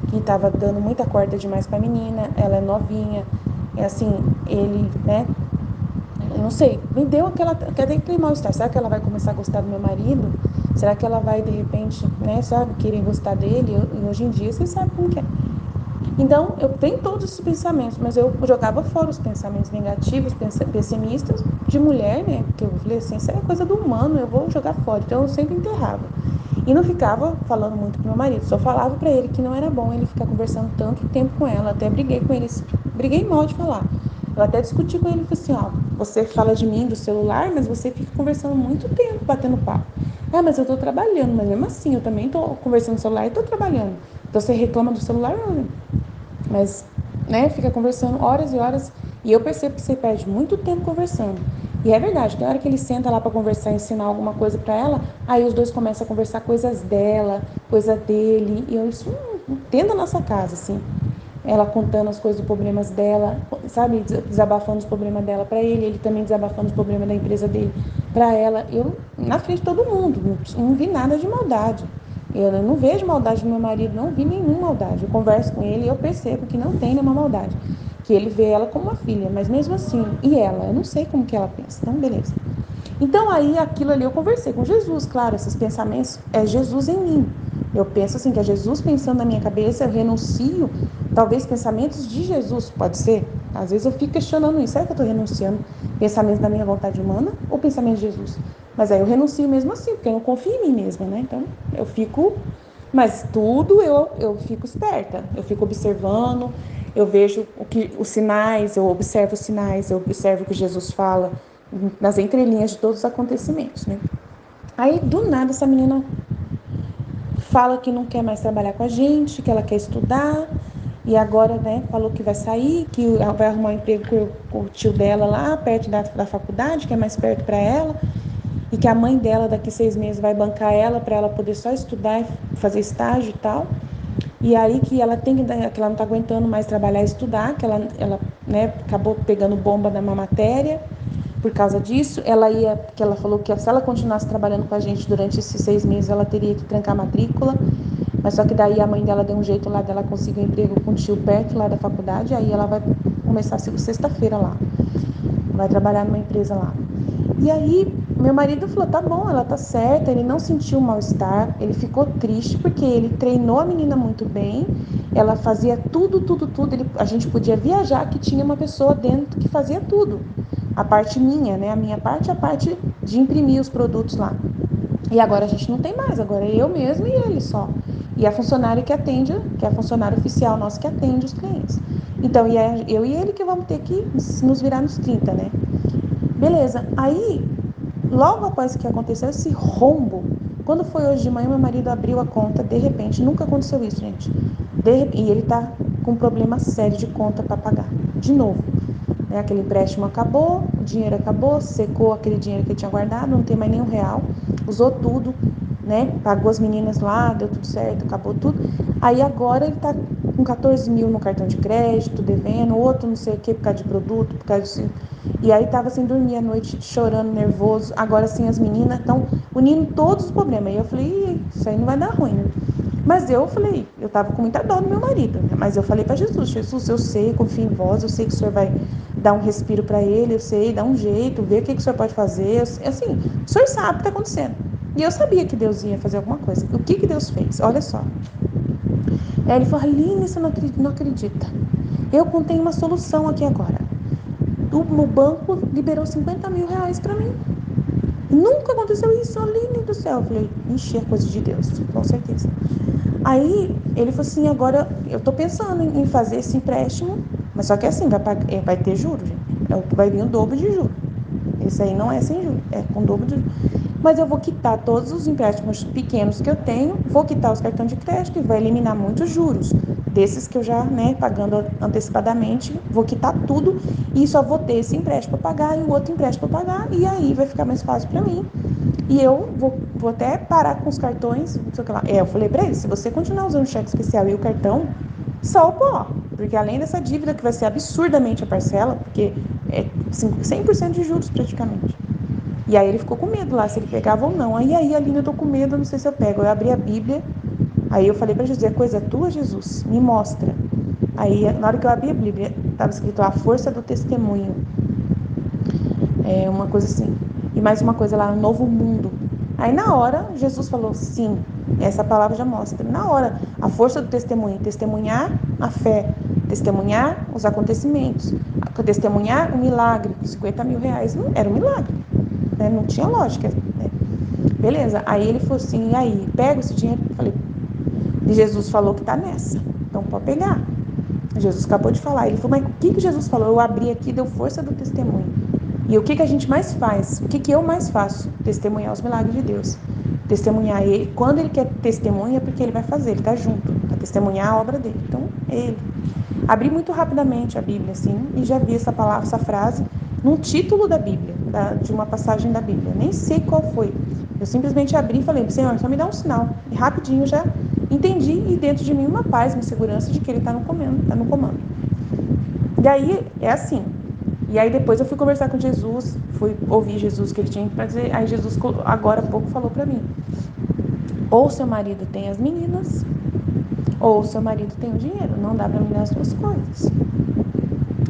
Speaker 1: que estava dando muita corda demais para a menina, ela é novinha, é assim, ele, né, eu não sei, me deu aquele mal-estar. Será que ela vai começar a gostar do meu marido? Será que ela vai, de repente, né, sabe, querer gostar dele? E hoje em dia, você sabe como que é. Então, eu tenho todos esses pensamentos, mas eu jogava fora os pensamentos negativos, pessimistas, de mulher, né? Porque eu falei assim, isso é coisa do humano, eu vou jogar fora. Então, eu sempre enterrava. E não ficava falando muito pro meu marido, só falava para ele que não era bom ele ficar conversando tanto tempo com ela. Até briguei com ele, briguei mal de falar. Eu até discuti com ele, falei assim, ó, você fala de mim, do celular, mas você fica conversando muito tempo, batendo papo. Ah, mas eu tô trabalhando, mas mesmo assim, eu também tô conversando no celular e tô trabalhando. Então você reclama do celular, mas, né, fica conversando horas e horas, e eu percebo que você perde muito tempo conversando. E é verdade, tem hora que ele senta lá para conversar, ensinar alguma coisa para ela, aí os dois começam a conversar coisas dela, coisa dele, e isso tendo a nossa casa, assim. Ela contando as coisas, os problemas dela, sabe, desabafando os problemas dela para ele também desabafando os problemas da empresa dele para ela. Eu, na frente de todo mundo, não vi nada de maldade. Eu não vejo maldade no meu marido, não vi nenhuma maldade. Eu converso com ele e eu percebo que não tem nenhuma maldade. Que ele vê ela como uma filha, mas mesmo assim, e ela? Eu não sei como que ela pensa. Então, beleza. Então, aí, aquilo ali eu conversei com Jesus, claro, esses pensamentos, é Jesus em mim. Eu penso assim, que é Jesus pensando na minha cabeça, eu renuncio, talvez pensamentos de Jesus, pode ser? Às vezes eu fico questionando isso, será que eu estou renunciando pensamentos da minha vontade humana ou pensamentos de Jesus? Mas aí eu renuncio mesmo assim, porque eu não confio em mim mesma, né? Então, eu fico, mas tudo eu fico esperta, eu fico observando, eu vejo os sinais, eu observo os sinais, eu observo o que Jesus fala nas entrelinhas de todos os acontecimentos, né? Aí, do nada, essa menina fala que não quer mais trabalhar com a gente, que ela quer estudar, e agora, né, falou que vai sair, que vai arrumar um emprego com o tio dela lá, perto da faculdade, que é mais perto para ela, e que a mãe dela, daqui 6 meses, vai bancar ela para ela poder só estudar e fazer estágio e tal. E aí que ela que ela não tá aguentando mais trabalhar e estudar, que ela né, acabou pegando bomba numa matéria. Por causa disso, que ela falou que se ela continuasse trabalhando com a gente durante esses 6 meses, ela teria que trancar a matrícula. Mas só que daí a mãe dela deu um jeito lá dela conseguir um emprego com o tio perto lá da faculdade, aí ela vai começar sexta-feira lá. vai trabalhar numa empresa lá. E aí, meu marido falou, tá bom, ela tá certa, ele não sentiu mal-estar, ele ficou triste porque ele treinou a menina muito bem, ela fazia tudo, a gente podia viajar que tinha uma pessoa dentro que fazia tudo. A parte minha, né, a minha parte, a parte de imprimir os produtos lá. E agora a gente não tem mais, agora é eu mesmo e ele só. E a funcionária que atende, que é a funcionária oficial nossa que atende os clientes. Então, e é eu e ele que vamos ter que nos virar nos 30, né? Beleza. Aí, logo após que aconteceu esse rombo, quando foi hoje de manhã, meu marido abriu a conta, de repente, nunca aconteceu isso, gente. E ele tá com um problema sério de conta para pagar. De novo. Né? Aquele empréstimo acabou, o dinheiro acabou, secou aquele dinheiro que ele tinha guardado, não tem mais nenhum real, usou tudo, né? Pagou as meninas lá, deu tudo certo, acabou tudo. Aí agora ele tá com 14 mil no cartão de crédito, devendo, outro não sei o que, por causa de produto, por causa de... E aí tava sem dormir à noite, chorando, nervoso. Agora sim as meninas estão unindo todos os problemas. Aí eu falei, isso aí não vai dar ruim, né? Mas eu falei, eu tava com muita dó do meu marido, né? Mas eu falei para Jesus, Jesus, eu sei, confio em vós, eu sei que o Senhor vai dar um respiro para ele, eu sei, dar um jeito, ver o que o Senhor pode fazer. Assim, o Senhor sabe o que está acontecendo. E eu sabia que Deus ia fazer alguma coisa. O que Deus fez? Olha só. Aí ele falou, Aline, você não acredita. Eu contei uma solução aqui agora. O banco liberou 50 mil reais para mim. Nunca aconteceu isso, Aline do céu. Eu falei, ixi, é coisa de Deus, com certeza. Aí ele falou assim, agora eu tô pensando em fazer esse empréstimo, mas só que assim, vai ter juros, gente. Vai vir o dobro de juros. Esse aí não é sem juros, é com dobro de juros. Mas eu vou quitar todos os empréstimos pequenos que eu tenho, vou quitar os cartões de crédito e vai eliminar muitos juros. Desses que eu já, né, pagando antecipadamente, vou quitar tudo e só vou ter esse empréstimo para pagar e o outro empréstimo para pagar e aí vai ficar mais fácil para mim. E eu vou até parar com os cartões, não sei o que lá. Eu falei pra ele, se você continuar usando o cheque especial e o cartão, só o pó. Porque além dessa dívida que vai ser absurdamente a parcela, porque é 100% de juros praticamente. E aí ele ficou com medo lá, se ele pegava ou não. Aí, Aline, eu tô com medo, não sei se eu pego. Eu abri a Bíblia, aí eu falei pra Jesus, é coisa tua, Jesus? Me mostra. Aí, na hora que eu abri a Bíblia, estava escrito a força do testemunho. É uma coisa assim. E mais uma coisa lá, novo mundo. Aí na hora, Jesus falou, sim, essa palavra já mostra. Na hora, a força do testemunho, testemunhar a fé, testemunhar os acontecimentos, testemunhar o milagre, 50 mil reais, não era um milagre, né? Não tinha lógica, né? Beleza, aí ele falou assim, e aí, pega esse dinheiro? Eu falei, e Jesus falou que tá nessa, então pode pegar. Jesus acabou de falar, ele falou, mas o que Jesus falou? Eu abri aqui, deu força do testemunho. E o que a gente mais faz? O que eu mais faço? Testemunhar os milagres de Deus. Testemunhar ele. Quando ele quer testemunha, é porque ele vai fazer, ele está junto, para testemunhar a obra dele. Então, ele. Abri muito rapidamente a Bíblia, assim, e já vi essa palavra, essa frase, num título da Bíblia, de uma passagem da Bíblia. Nem sei qual foi. Eu simplesmente abri e falei, Senhor, só me dá um sinal. E rapidinho já entendi, e dentro de mim uma paz, uma segurança de que ele está no comando. E aí, é assim. E aí depois eu fui conversar com Jesus, fui ouvir Jesus que ele tinha que fazer. Aí Jesus agora há pouco falou para mim, ou seu marido tem as meninas, ou seu marido tem o dinheiro, não dá para me dar as duas coisas.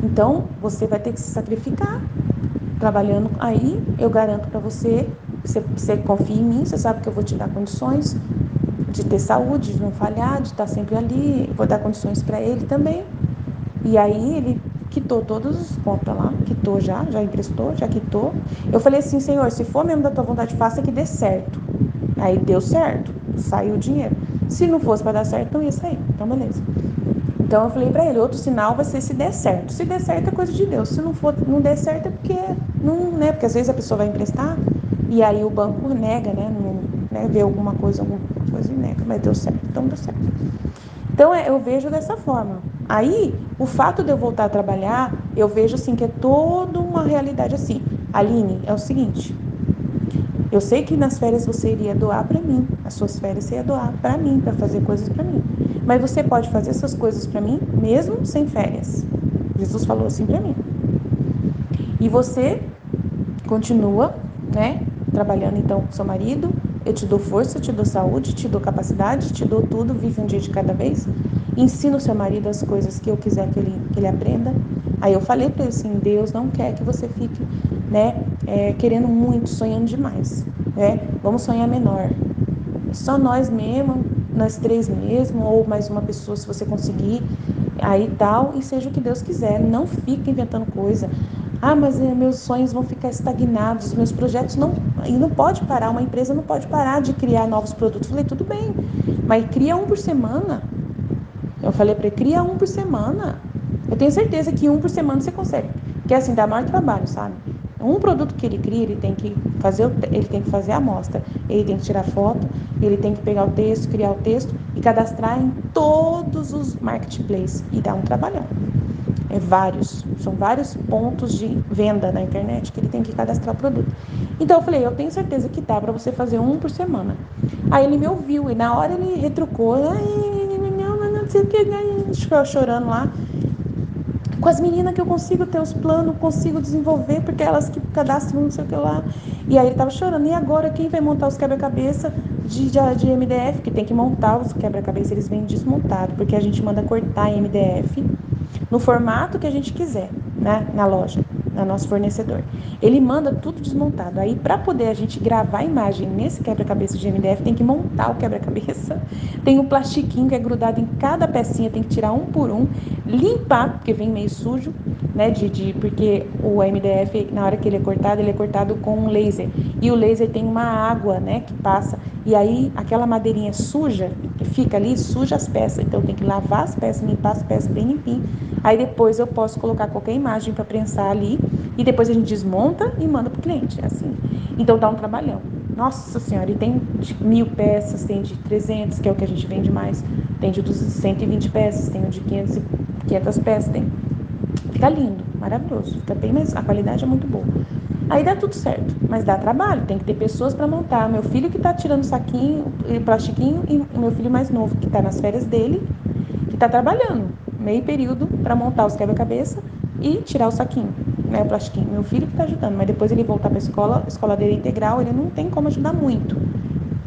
Speaker 1: Então você vai ter que se sacrificar, trabalhando aí, eu garanto para você, você confia em mim, você sabe que eu vou te dar condições de ter saúde, de não falhar, de estar sempre ali, vou dar condições para ele também. E aí ele quitou todos os contas lá, quitou já emprestou, já quitou. Eu falei assim, Senhor, se for mesmo da tua vontade, faça que dê certo. Aí deu certo, saiu o dinheiro. Se não fosse para dar certo, não ia sair. Então, beleza. Então eu falei para ele, outro sinal vai ser se der certo. Se der certo é coisa de Deus. Se não der certo é porque não, né? Porque às vezes a pessoa vai emprestar e aí o banco nega, né? Não, né? Vê alguma coisa e nega, mas deu certo. Então deu certo. Então, eu vejo dessa forma. Aí, o fato de eu voltar a trabalhar, eu vejo assim que é toda uma realidade assim. Aline, é o seguinte, eu sei que nas férias você iria doar para mim, as suas férias você ia doar para mim, para fazer coisas para mim. Mas você pode fazer essas coisas para mim mesmo sem férias. Jesus falou assim para mim. E você continua, né, trabalhando então com seu marido, eu te dou força, te dou saúde, te dou capacidade, te dou tudo, vive um dia de cada vez. Ensina o seu marido as coisas que eu quiser que ele aprenda. Aí eu falei para ele assim, Deus não quer que você fique, né, querendo muito, sonhando demais, né? Vamos sonhar menor. Só nós mesmo, nós três mesmo, ou mais uma pessoa se você conseguir, aí tal, e seja o que Deus quiser. Não fica inventando coisa. Ah, mas meus sonhos vão ficar estagnados, meus projetos não. E não pode parar, uma empresa não pode parar de criar novos produtos. Falei, tudo bem, mas cria um por semana. Eu falei para ele, cria um por semana. Eu tenho certeza que um por semana você consegue. Porque assim, dá maior trabalho, sabe? Um produto que ele cria, ele tem que fazer a amostra, ele tem que tirar foto, ele tem que pegar o texto, criar o texto e cadastrar em todos os marketplaces. E dá um trabalhão. São vários pontos de venda na internet que ele tem que cadastrar o produto. Então eu falei, eu tenho certeza que dá para você fazer um por semana. Aí ele me ouviu e na hora ele retrucou, não sei o que, chorando lá. Com as meninas que eu consigo ter os planos, consigo desenvolver, porque elas que cadastram não sei o que lá. E aí ele tava chorando, e agora quem vai montar os quebra-cabeça de MDF? Que tem que montar os quebra-cabeça, eles vêm desmontados, porque a gente manda cortar em MDF no formato que a gente quiser, né, na loja, no nosso fornecedor. Ele manda tudo desmontado. Aí, para poder a gente gravar a imagem nesse quebra-cabeça de MDF, tem que montar o quebra-cabeça. Tem um plastiquinho que é grudado em cada pecinha, tem que tirar um por um, limpar, porque vem meio sujo, né, porque o MDF, na hora que ele é cortado com um laser. E o laser tem uma água, né, que passa. E aí, aquela madeirinha suja, que fica ali, suja as peças. Então, tem que lavar as peças, limpar as peças bem limpinho. Aí, depois, eu posso colocar qualquer imagem para prensar ali. E depois a gente desmonta e manda pro cliente, assim. Então, dá um trabalhão. Nossa Senhora, e tem de 1.000 peças, tem de 300, que é o que a gente vende mais. Tem de 120 peças, tem de 500 peças, tem. Fica lindo, maravilhoso. Fica bem, mas a qualidade é muito boa. Aí dá tudo certo, mas dá trabalho, tem que ter pessoas para montar. Meu filho que está tirando saquinho, plastiquinho, e o meu filho mais novo que está nas férias dele, que está trabalhando meio período para montar os quebra-cabeça e tirar o saquinho, né, o plastiquinho. Meu filho que está ajudando, mas depois ele voltar para a escola dele é integral, ele não tem como ajudar muito.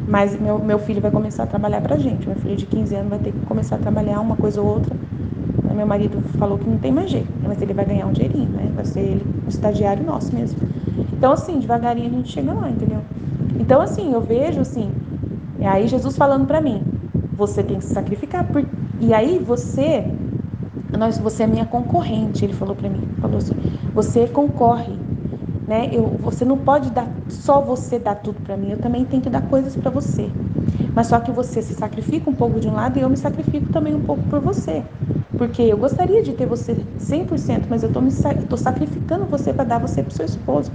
Speaker 1: Mas meu filho vai começar a trabalhar para a gente. Meu filho de 15 anos vai ter que começar a trabalhar uma coisa ou outra. Meu marido falou que não tem mais jeito, mas ele vai ganhar um dinheirinho, né? Vai ser ele o estagiário nosso mesmo. Então, assim, devagarinho a gente chega lá, entendeu? Então, assim, eu vejo, assim, aí Jesus falando para mim, você tem que se sacrificar, e aí você é minha concorrente, ele falou para mim, falou assim, você concorre, né? Você não pode dar, só você dar tudo para mim, eu também tenho que dar coisas para você. Mas só que você se sacrifica um pouco de um lado e eu me sacrifico também um pouco por você. Porque eu gostaria de ter você 100%, mas eu tô sacrificando você para dar você pro seu esposo.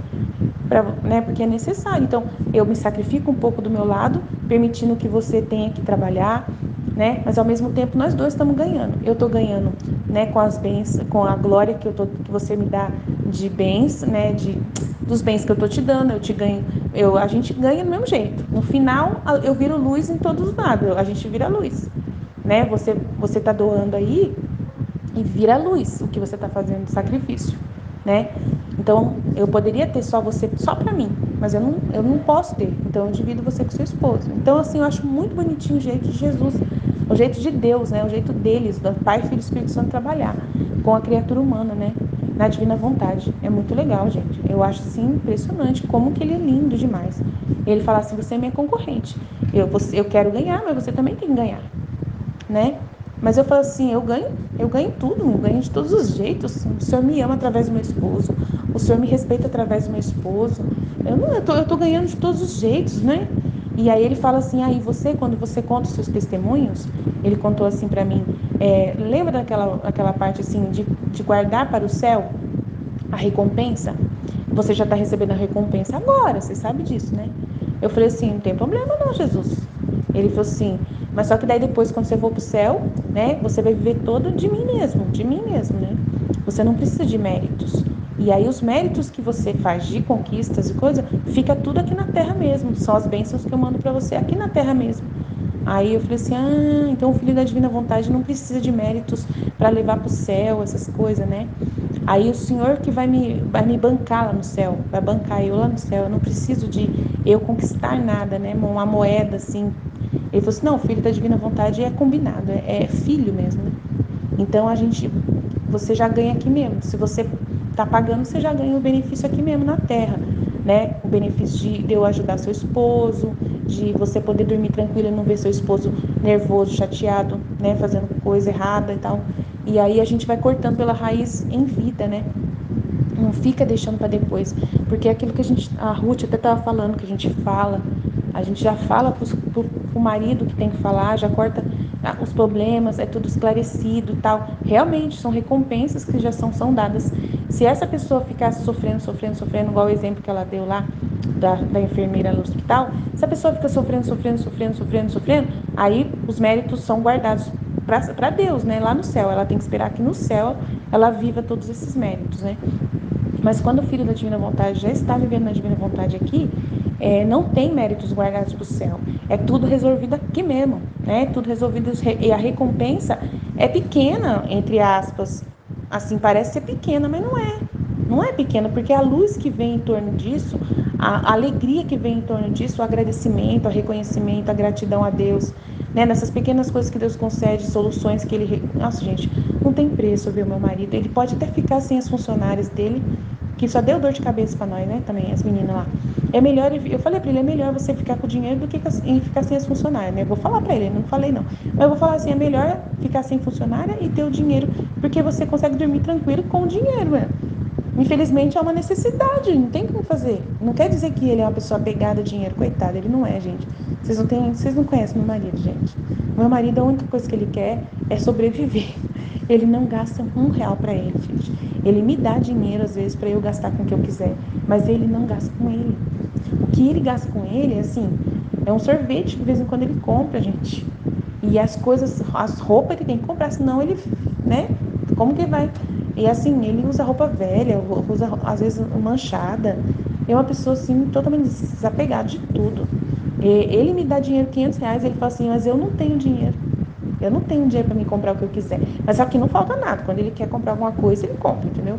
Speaker 1: Né, porque é necessário. Então, eu me sacrifico um pouco do meu lado, permitindo que você tenha que trabalhar, né? Mas ao mesmo tempo nós dois estamos ganhando. Eu estou ganhando, né, com as bens, com a glória que você me dá de bens, né, dos bens que eu estou te dando, eu te ganho, a gente ganha do mesmo jeito. No final, eu viro luz em todos os lados, a gente vira luz, né? Você tá doando aí e vira luz o que você está fazendo de sacrifício, né? Então, eu poderia ter só você, só para mim, mas eu não posso ter. Então, eu divido você com seu esposo. Então, assim, eu acho muito bonitinho o jeito de Jesus, o jeito de Deus, né? O jeito deles, do Pai, Filho e Espírito Santo, trabalhar com a criatura humana, né? Na divina vontade. É muito legal, gente. Eu acho, assim, impressionante como que ele é lindo demais. Ele fala assim, você é minha concorrente. Eu quero ganhar, mas você também tem que ganhar, né? Mas eu falo assim, eu ganho tudo, eu ganho de todos os jeitos. O Senhor me ama através do meu esposo, o Senhor me respeita através do meu esposo. Eu tô ganhando de todos os jeitos, né? E aí ele fala assim, aí quando você conta os seus testemunhos, ele contou assim para mim, lembra daquela parte assim de guardar para o céu a recompensa? Você já está recebendo a recompensa agora, você sabe disso, né? Eu falei assim, não tem problema não, Jesus. Ele falou assim, mas só que daí depois, quando você for pro céu, né, você vai viver todo de mim mesmo, né? Você não precisa de méritos. E aí os méritos que você faz de conquistas e coisa, fica tudo aqui na terra mesmo. São as bênçãos que eu mando para você aqui na terra mesmo. Aí eu falei assim, então o filho da divina vontade não precisa de méritos para levar pro céu, essas coisas, né? Aí o Senhor que vai me bancar lá no céu, vai bancar eu lá no céu, eu não preciso de eu conquistar nada, né? Uma moeda assim. Ele falou assim, não, o filho da divina vontade é combinado, é filho mesmo, né? Então a gente você já ganha aqui mesmo. Se você está pagando, você já ganha o benefício aqui mesmo na terra, né? O benefício de eu ajudar seu esposo, de você poder dormir tranquilo e não ver seu esposo nervoso, chateado, né? Fazendo coisa errada e tal. E aí a gente vai cortando pela raiz em vida, né? Não fica deixando para depois, porque é aquilo que a Ruth até estava falando, que a gente já fala pro marido que tem que falar, já corta os problemas, é tudo esclarecido e tal. Realmente são recompensas que já são dadas. Se essa pessoa ficasse sofrendo, igual o exemplo que ela deu lá da enfermeira no hospital, se a pessoa fica sofrendo, aí os méritos são guardados para Deus, né? Lá no céu, ela tem que esperar que no céu ela viva todos esses méritos, né? Mas quando o filho da divina vontade já está vivendo na divina vontade aqui, não tem méritos guardados para o céu. É tudo resolvido aqui mesmo, né? Tudo resolvido, e a recompensa é pequena, entre aspas. Assim, parece ser pequena, mas não é. Não é pequena, porque a luz que vem em torno disso, a alegria que vem em torno disso, o agradecimento, o reconhecimento, a gratidão a Deus, né? Nessas pequenas coisas que Deus concede, soluções que Ele... Nossa, gente, não tem preço, viu, meu marido? Ele pode até ficar sem as funcionárias dele, que só deu dor de cabeça para nós, né? Também, as meninas lá. É melhor, eu falei para ele, é melhor você ficar com o dinheiro do que ficar sem as funcionárias, né? Eu vou falar para ele, não falei não. Mas eu vou falar assim, é melhor ficar sem funcionária e ter o dinheiro, porque você consegue dormir tranquilo com o dinheiro, né? Infelizmente é uma necessidade, não tem como fazer. Não quer dizer que ele é uma pessoa apegada a dinheiro, coitado, ele não é, gente. Vocês não conhecem meu marido, gente. Meu marido, a única coisa que ele quer é sobreviver. Ele não gasta R$ 1 para ele, gente. Ele me dá dinheiro, às vezes, para eu gastar com o que eu quiser, mas ele não gasta com ele. O que ele gasta com ele é assim, é um sorvete que de vez em quando ele compra, gente. E as coisas, as roupas ele tem que comprar, senão ele, né? Como que vai? E assim, ele usa roupa velha, usa às vezes manchada. É uma pessoa assim, totalmente desapegada de tudo. E ele me dá dinheiro, R$ 500, ele fala assim, mas eu não tenho dinheiro. Eu não tenho dinheiro para me comprar o que eu quiser. Mas só que não falta nada. Quando ele quer comprar alguma coisa, ele compra, entendeu?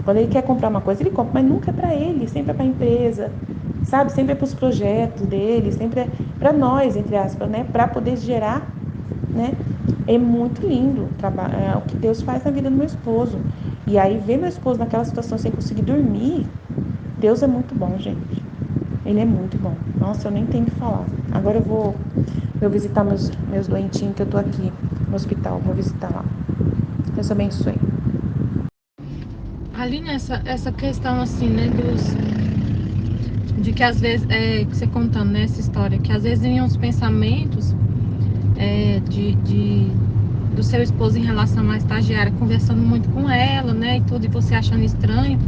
Speaker 1: Quando ele quer comprar uma coisa, ele compra, mas nunca é para ele, sempre é para a empresa, sabe? Sempre é para os projetos dele, sempre é para nós, entre aspas, né? Para poder gerar, né? É muito lindo o que Deus faz na vida do meu esposo. E aí, ver meu esposo naquela situação sem conseguir dormir, Deus é muito bom, gente. Ele é muito bom. Nossa, eu nem tenho o que falar. Agora eu visitar meus doentinhos, que eu tô aqui no hospital. Vou visitar lá. Deus abençoe.
Speaker 2: Ali essa questão assim, né, de que às vezes, que você contando, né, essa história, que às vezes vinham uns pensamentos do seu esposo em relação à estagiária, conversando muito com ela, né, e tudo, e você achando estranho,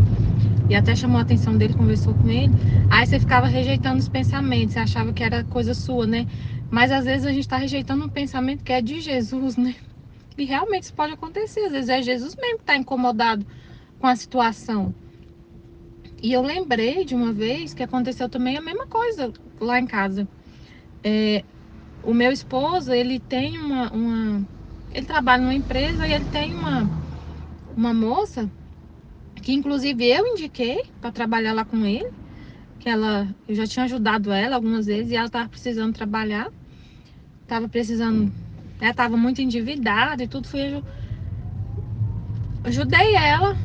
Speaker 2: e até chamou a atenção dele, conversou com ele, aí você ficava rejeitando os pensamentos, você achava que era coisa sua, né, mas às vezes a gente tá rejeitando um pensamento que é de Jesus, né, e realmente isso pode acontecer, às vezes é Jesus mesmo que tá incomodado com a situação. E eu lembrei de uma vez que aconteceu também a mesma coisa lá em casa. O meu esposo, ele tem ele trabalha numa empresa e ele tem uma moça que inclusive eu indiquei para trabalhar lá com ele, que eu já tinha ajudado ela algumas vezes e ela estava precisando trabalhar, estava precisando, estava muito endividada e tudo, ajudei ela,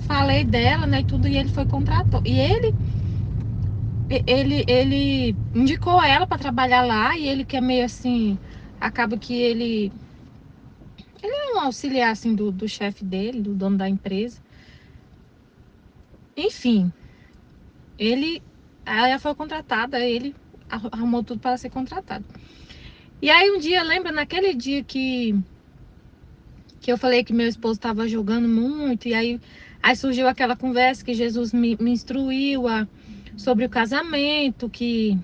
Speaker 2: falei dela, né, e tudo, e ele foi contratou. E ele indicou ela para trabalhar lá, e ele que é meio assim, acaba que ele é um auxiliar assim do chefe dele, do dono da empresa. Enfim, ela foi contratada, ele arrumou tudo para ser contratado. E aí um dia, lembra naquele dia que eu falei que meu esposo estava jogando muito, e aí surgiu aquela conversa que Jesus me instruiu sobre o casamento, que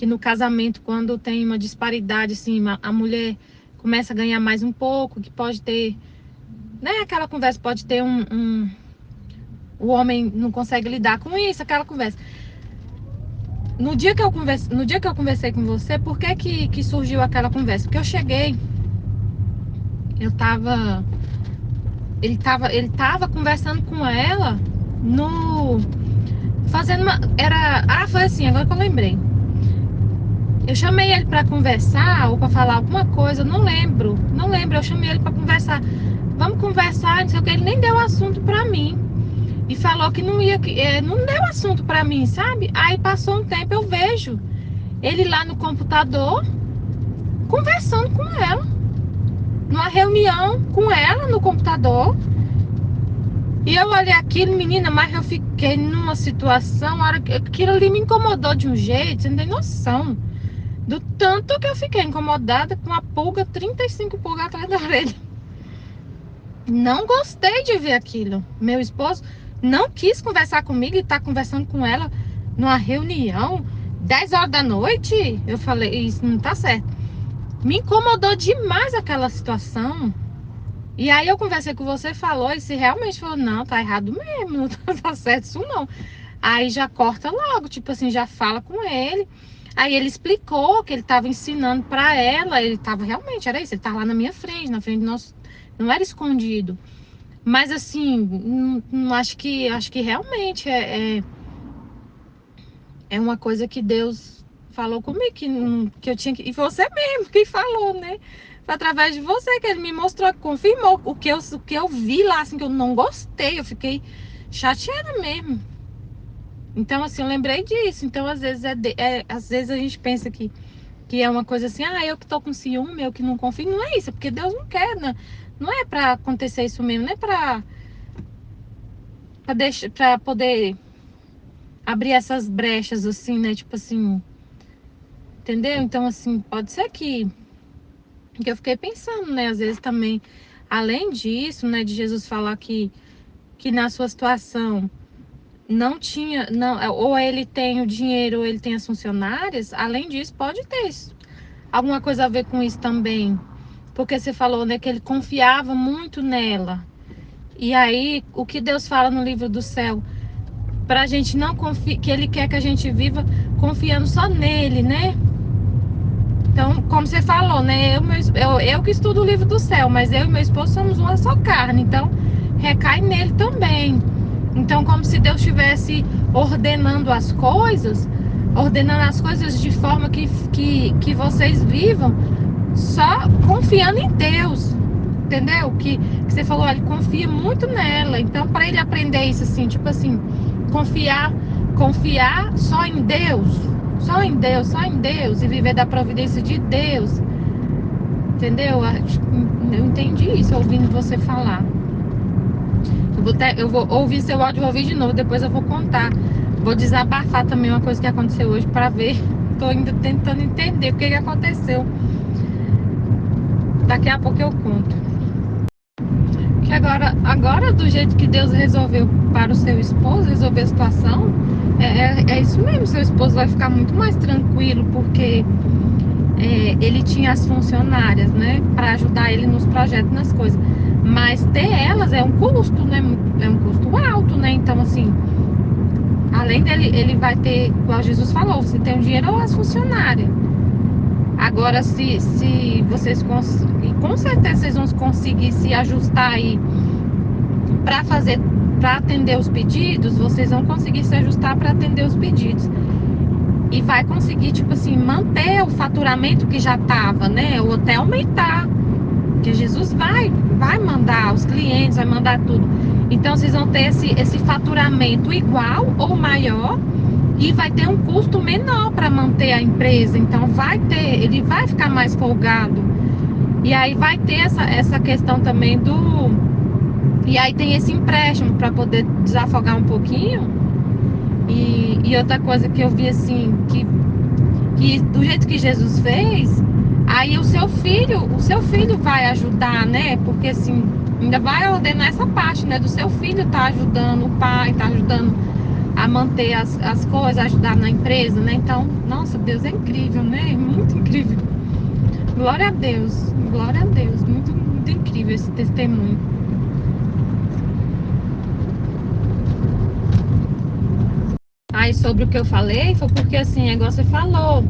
Speaker 2: no casamento, quando tem uma disparidade, assim, a mulher começa a ganhar mais um pouco, que pode ter, né, aquela conversa, pode ter o homem não consegue lidar com isso, aquela conversa. No dia que eu conversei com você, por que surgiu aquela conversa? Porque eu cheguei, eu tava, ele tava conversando com ela no, fazendo foi assim, agora que eu lembrei. Eu chamei ele para conversar ou para falar alguma coisa, eu não lembro, eu chamei ele para conversar. vamos conversar, não sei o que. Ele nem deu assunto pra mim. E falou que não ia, não deu assunto pra mim, sabe? Aí passou um tempo, eu vejo ele lá no computador, conversando com ela. Numa reunião com ela no computador. E eu olhei aquilo, menina, mas eu fiquei numa situação, a hora que aquilo ali me incomodou de um jeito, você não tem noção. Do tanto que eu fiquei incomodada com a pulga, 35 pulgas atrás da orelha. Não gostei de ver aquilo. Meu esposo não quis conversar comigo e tá conversando com ela numa reunião, 10 horas da noite. Eu falei, isso não tá certo. Me incomodou demais aquela situação. E aí eu conversei com você, falou, e se realmente falou, não, tá errado mesmo, não tá certo isso não. Aí já corta logo, tipo assim, já fala com ele. Aí ele explicou que ele tava ensinando pra ela, ele tava realmente, era isso, ele tava lá na minha frente, na frente do nosso, não era escondido. Mas assim, não acho que realmente é uma coisa que Deus falou comigo, que eu tinha que. E você mesmo que falou, né? Foi através de você que ele me mostrou, confirmou o que eu vi lá, assim, que eu não gostei, eu fiquei chateada mesmo. Então, assim, eu lembrei disso. Então, às vezes, às vezes a gente pensa que é uma coisa assim, eu que tô com ciúme, eu que não confio. Não é isso, é porque Deus não quer, né? Não é pra acontecer isso mesmo, não é pra poder abrir essas brechas, assim, né? Tipo assim, entendeu? Então, assim, pode ser que eu fiquei pensando, né? Às vezes também, além disso, né? De Jesus falar que na sua situação não tinha, não, ou ele tem o dinheiro ou ele tem as funcionárias, além disso, pode ter alguma coisa a ver com isso também. Porque você falou, né, que ele confiava muito nela. E aí, o que Deus fala no livro do céu, pra gente não confiar, que ele quer que a gente viva confiando só nele, né? Então, como você falou, né? Eu que estudo o livro do céu, mas eu e meu esposo somos uma só carne. Então, recai nele também. Então, como se Deus estivesse ordenando as coisas de forma que vocês vivam só confiando em Deus. Entendeu? Que você falou, ele confia muito nela. Então, para ele aprender isso assim, tipo assim, confiar só em Deus. Só em Deus, só em Deus. E viver da providência de Deus. Entendeu? Eu entendi isso ouvindo você falar. Eu vou ouvir seu áudio, vou ouvir de novo. Depois eu vou contar. Vou desabafar também uma coisa que aconteceu hoje para ver. Tô ainda tentando entender o que aconteceu. Daqui a pouco eu conto. Que agora do jeito que Deus resolveu para o seu esposo, resolver a situação, é isso mesmo. Seu esposo vai ficar muito mais tranquilo, porque ele tinha as funcionárias, né, para ajudar ele nos projetos, nas coisas. Mas ter elas é um custo, né, é um custo alto, né. Então, assim, além dele, ele vai ter, igual Jesus falou, você tem o dinheiro ou as funcionárias. Agora, se vocês com certeza vocês vão conseguir se ajustar aí para atender os pedidos, vocês vão conseguir se ajustar para atender os pedidos. E vai conseguir, tipo assim, manter o faturamento que já estava, né? Ou até aumentar. Porque Jesus vai mandar os clientes, vai mandar tudo. Então, vocês vão ter esse faturamento igual ou maior, e vai ter um custo menor para manter a empresa. Então ele vai ficar mais folgado. E aí vai ter essa questão também e aí tem esse empréstimo para poder desafogar um pouquinho. E outra coisa que eu vi assim, que do jeito que Jesus fez, aí o seu filho vai ajudar, né? Porque assim, ainda vai ordenar essa parte, né? Do seu filho tá ajudando, o pai tá ajudando a manter as coisas, ajudar na empresa, né? Então, nossa, Deus é incrível, né? Muito incrível. Glória a Deus, muito, muito incrível esse testemunho. Aí, sobre o que eu falei, foi porque, assim, igual você falou,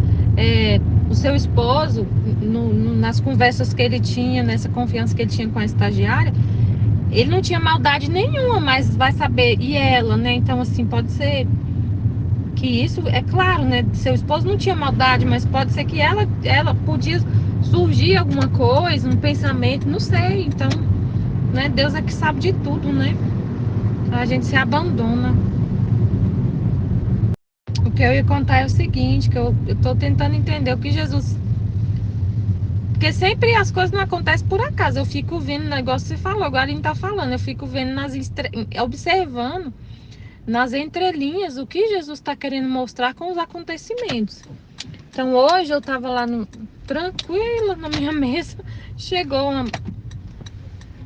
Speaker 2: o seu esposo, nas conversas que ele tinha, nessa confiança que ele tinha com a estagiária, ele não tinha maldade nenhuma, mas vai saber, e ela, né? Então, assim, pode ser que isso, é claro, né? Seu esposo não tinha maldade, mas pode ser que ela podia surgir alguma coisa, um pensamento, não sei. Então, né? Deus é que sabe de tudo, né? A gente se abandona. O que eu ia contar é o seguinte, que eu tô tentando entender o que Jesus... Porque sempre as coisas não acontecem por acaso. Eu fico vendo, o negócio que você falou, agora a gente tá falando, eu fico vendo, observando nas entrelinhas o que Jesus está querendo mostrar com os acontecimentos. Então hoje eu tava lá tranquila na minha mesa, chegou uma...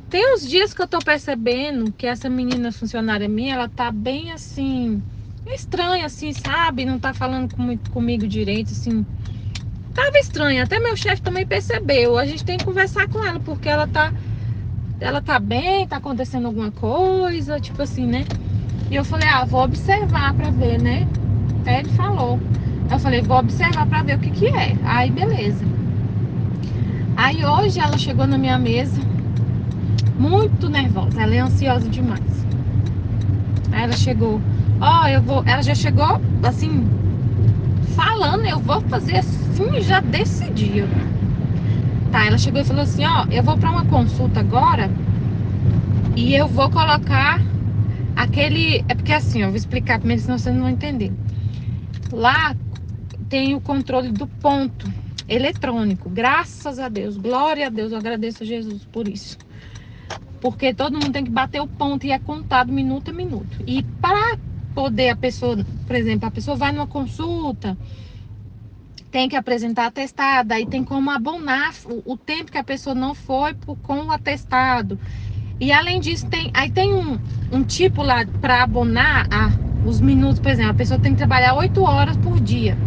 Speaker 2: Tem uns dias que eu tô percebendo que essa menina funcionária minha, ela tá bem assim, estranha assim, sabe? Não tá falando comigo direito, assim. Tava estranha, até meu chefe também percebeu. A gente tem que conversar com ela, porque ela tá bem, tá acontecendo alguma coisa, tipo assim, né? E eu falei, vou observar pra ver, né? Até ele falou. Eu falei, vou observar pra ver o que que é. Aí, beleza. Aí hoje ela chegou na minha mesa muito nervosa, ela é ansiosa demais. Aí ela chegou, ela já chegou assim, falando, eu vou fazer assim, já decidi. Tá, ela chegou e falou assim, eu vou pra uma consulta agora e eu vou colocar aquele... É porque assim, eu vou explicar primeiro, senão vocês não vão entender. Lá tem o controle do ponto eletrônico, graças a Deus, glória a Deus, eu agradeço a Jesus por isso. Porque todo mundo tem que bater o ponto e é contado minuto a minuto. E para poder a pessoa, por exemplo, a pessoa vai numa consulta, tem que apresentar atestado, aí tem como abonar o tempo que a pessoa não foi com o atestado. E além disso, tem um tipo lá para abonar os minutos, por exemplo, a pessoa tem que trabalhar 8 horas por dia.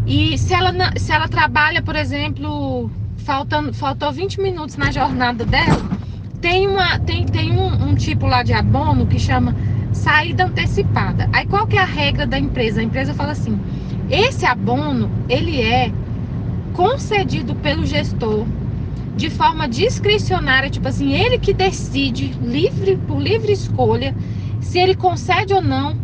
Speaker 2: E se ela trabalha, por exemplo, faltou 20 minutos na jornada dela, tem um tipo lá de abono que chama saída antecipada. Aí qual que é a regra da empresa? A empresa fala assim, esse abono, ele é concedido pelo gestor de forma discricionária, tipo assim, ele que decide, por livre escolha, se ele concede ou não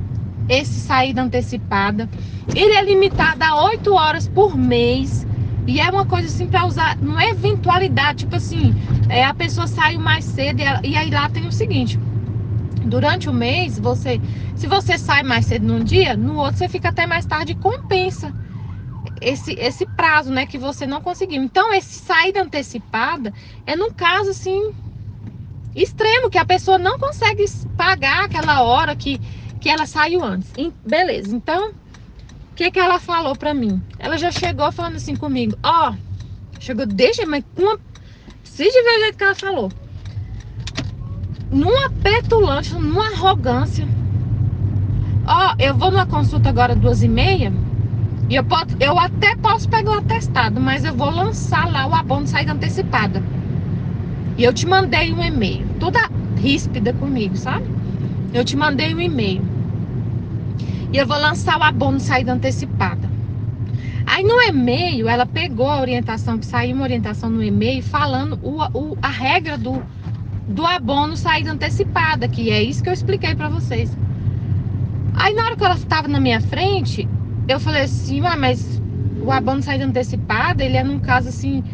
Speaker 2: esse saída antecipada. Ele é limitado a 8 horas por mês. E é uma coisa assim para usar, não é eventualidade, tipo assim, a pessoa saiu mais cedo e aí lá tem o seguinte, durante o mês, se você sai mais cedo num dia, no outro você fica até mais tarde e compensa esse prazo, né, que você não conseguiu. Então, esse saída antecipada é num caso assim extremo, que a pessoa não consegue pagar aquela hora que ela saiu antes. Beleza, então o que ela falou pra mim? Ela já chegou falando assim comigo, chegou, mas se de ver o jeito que ela falou, numa petulância, numa arrogância. Eu vou numa consulta agora 2h30 e eu até posso pegar o atestado, mas eu vou lançar lá o abono de saída antecipada. E eu te mandei um e-mail, toda ríspida comigo, sabe? Eu te mandei um e-mail. E eu vou lançar o abono de saída antecipada. Aí no e-mail, ela pegou a orientação, que saiu uma orientação no e-mail falando a regra do abono saída antecipada, que é isso que eu expliquei pra vocês. Aí na hora que ela estava na minha frente, eu falei assim, mas o abono saída antecipada, ele é num caso assim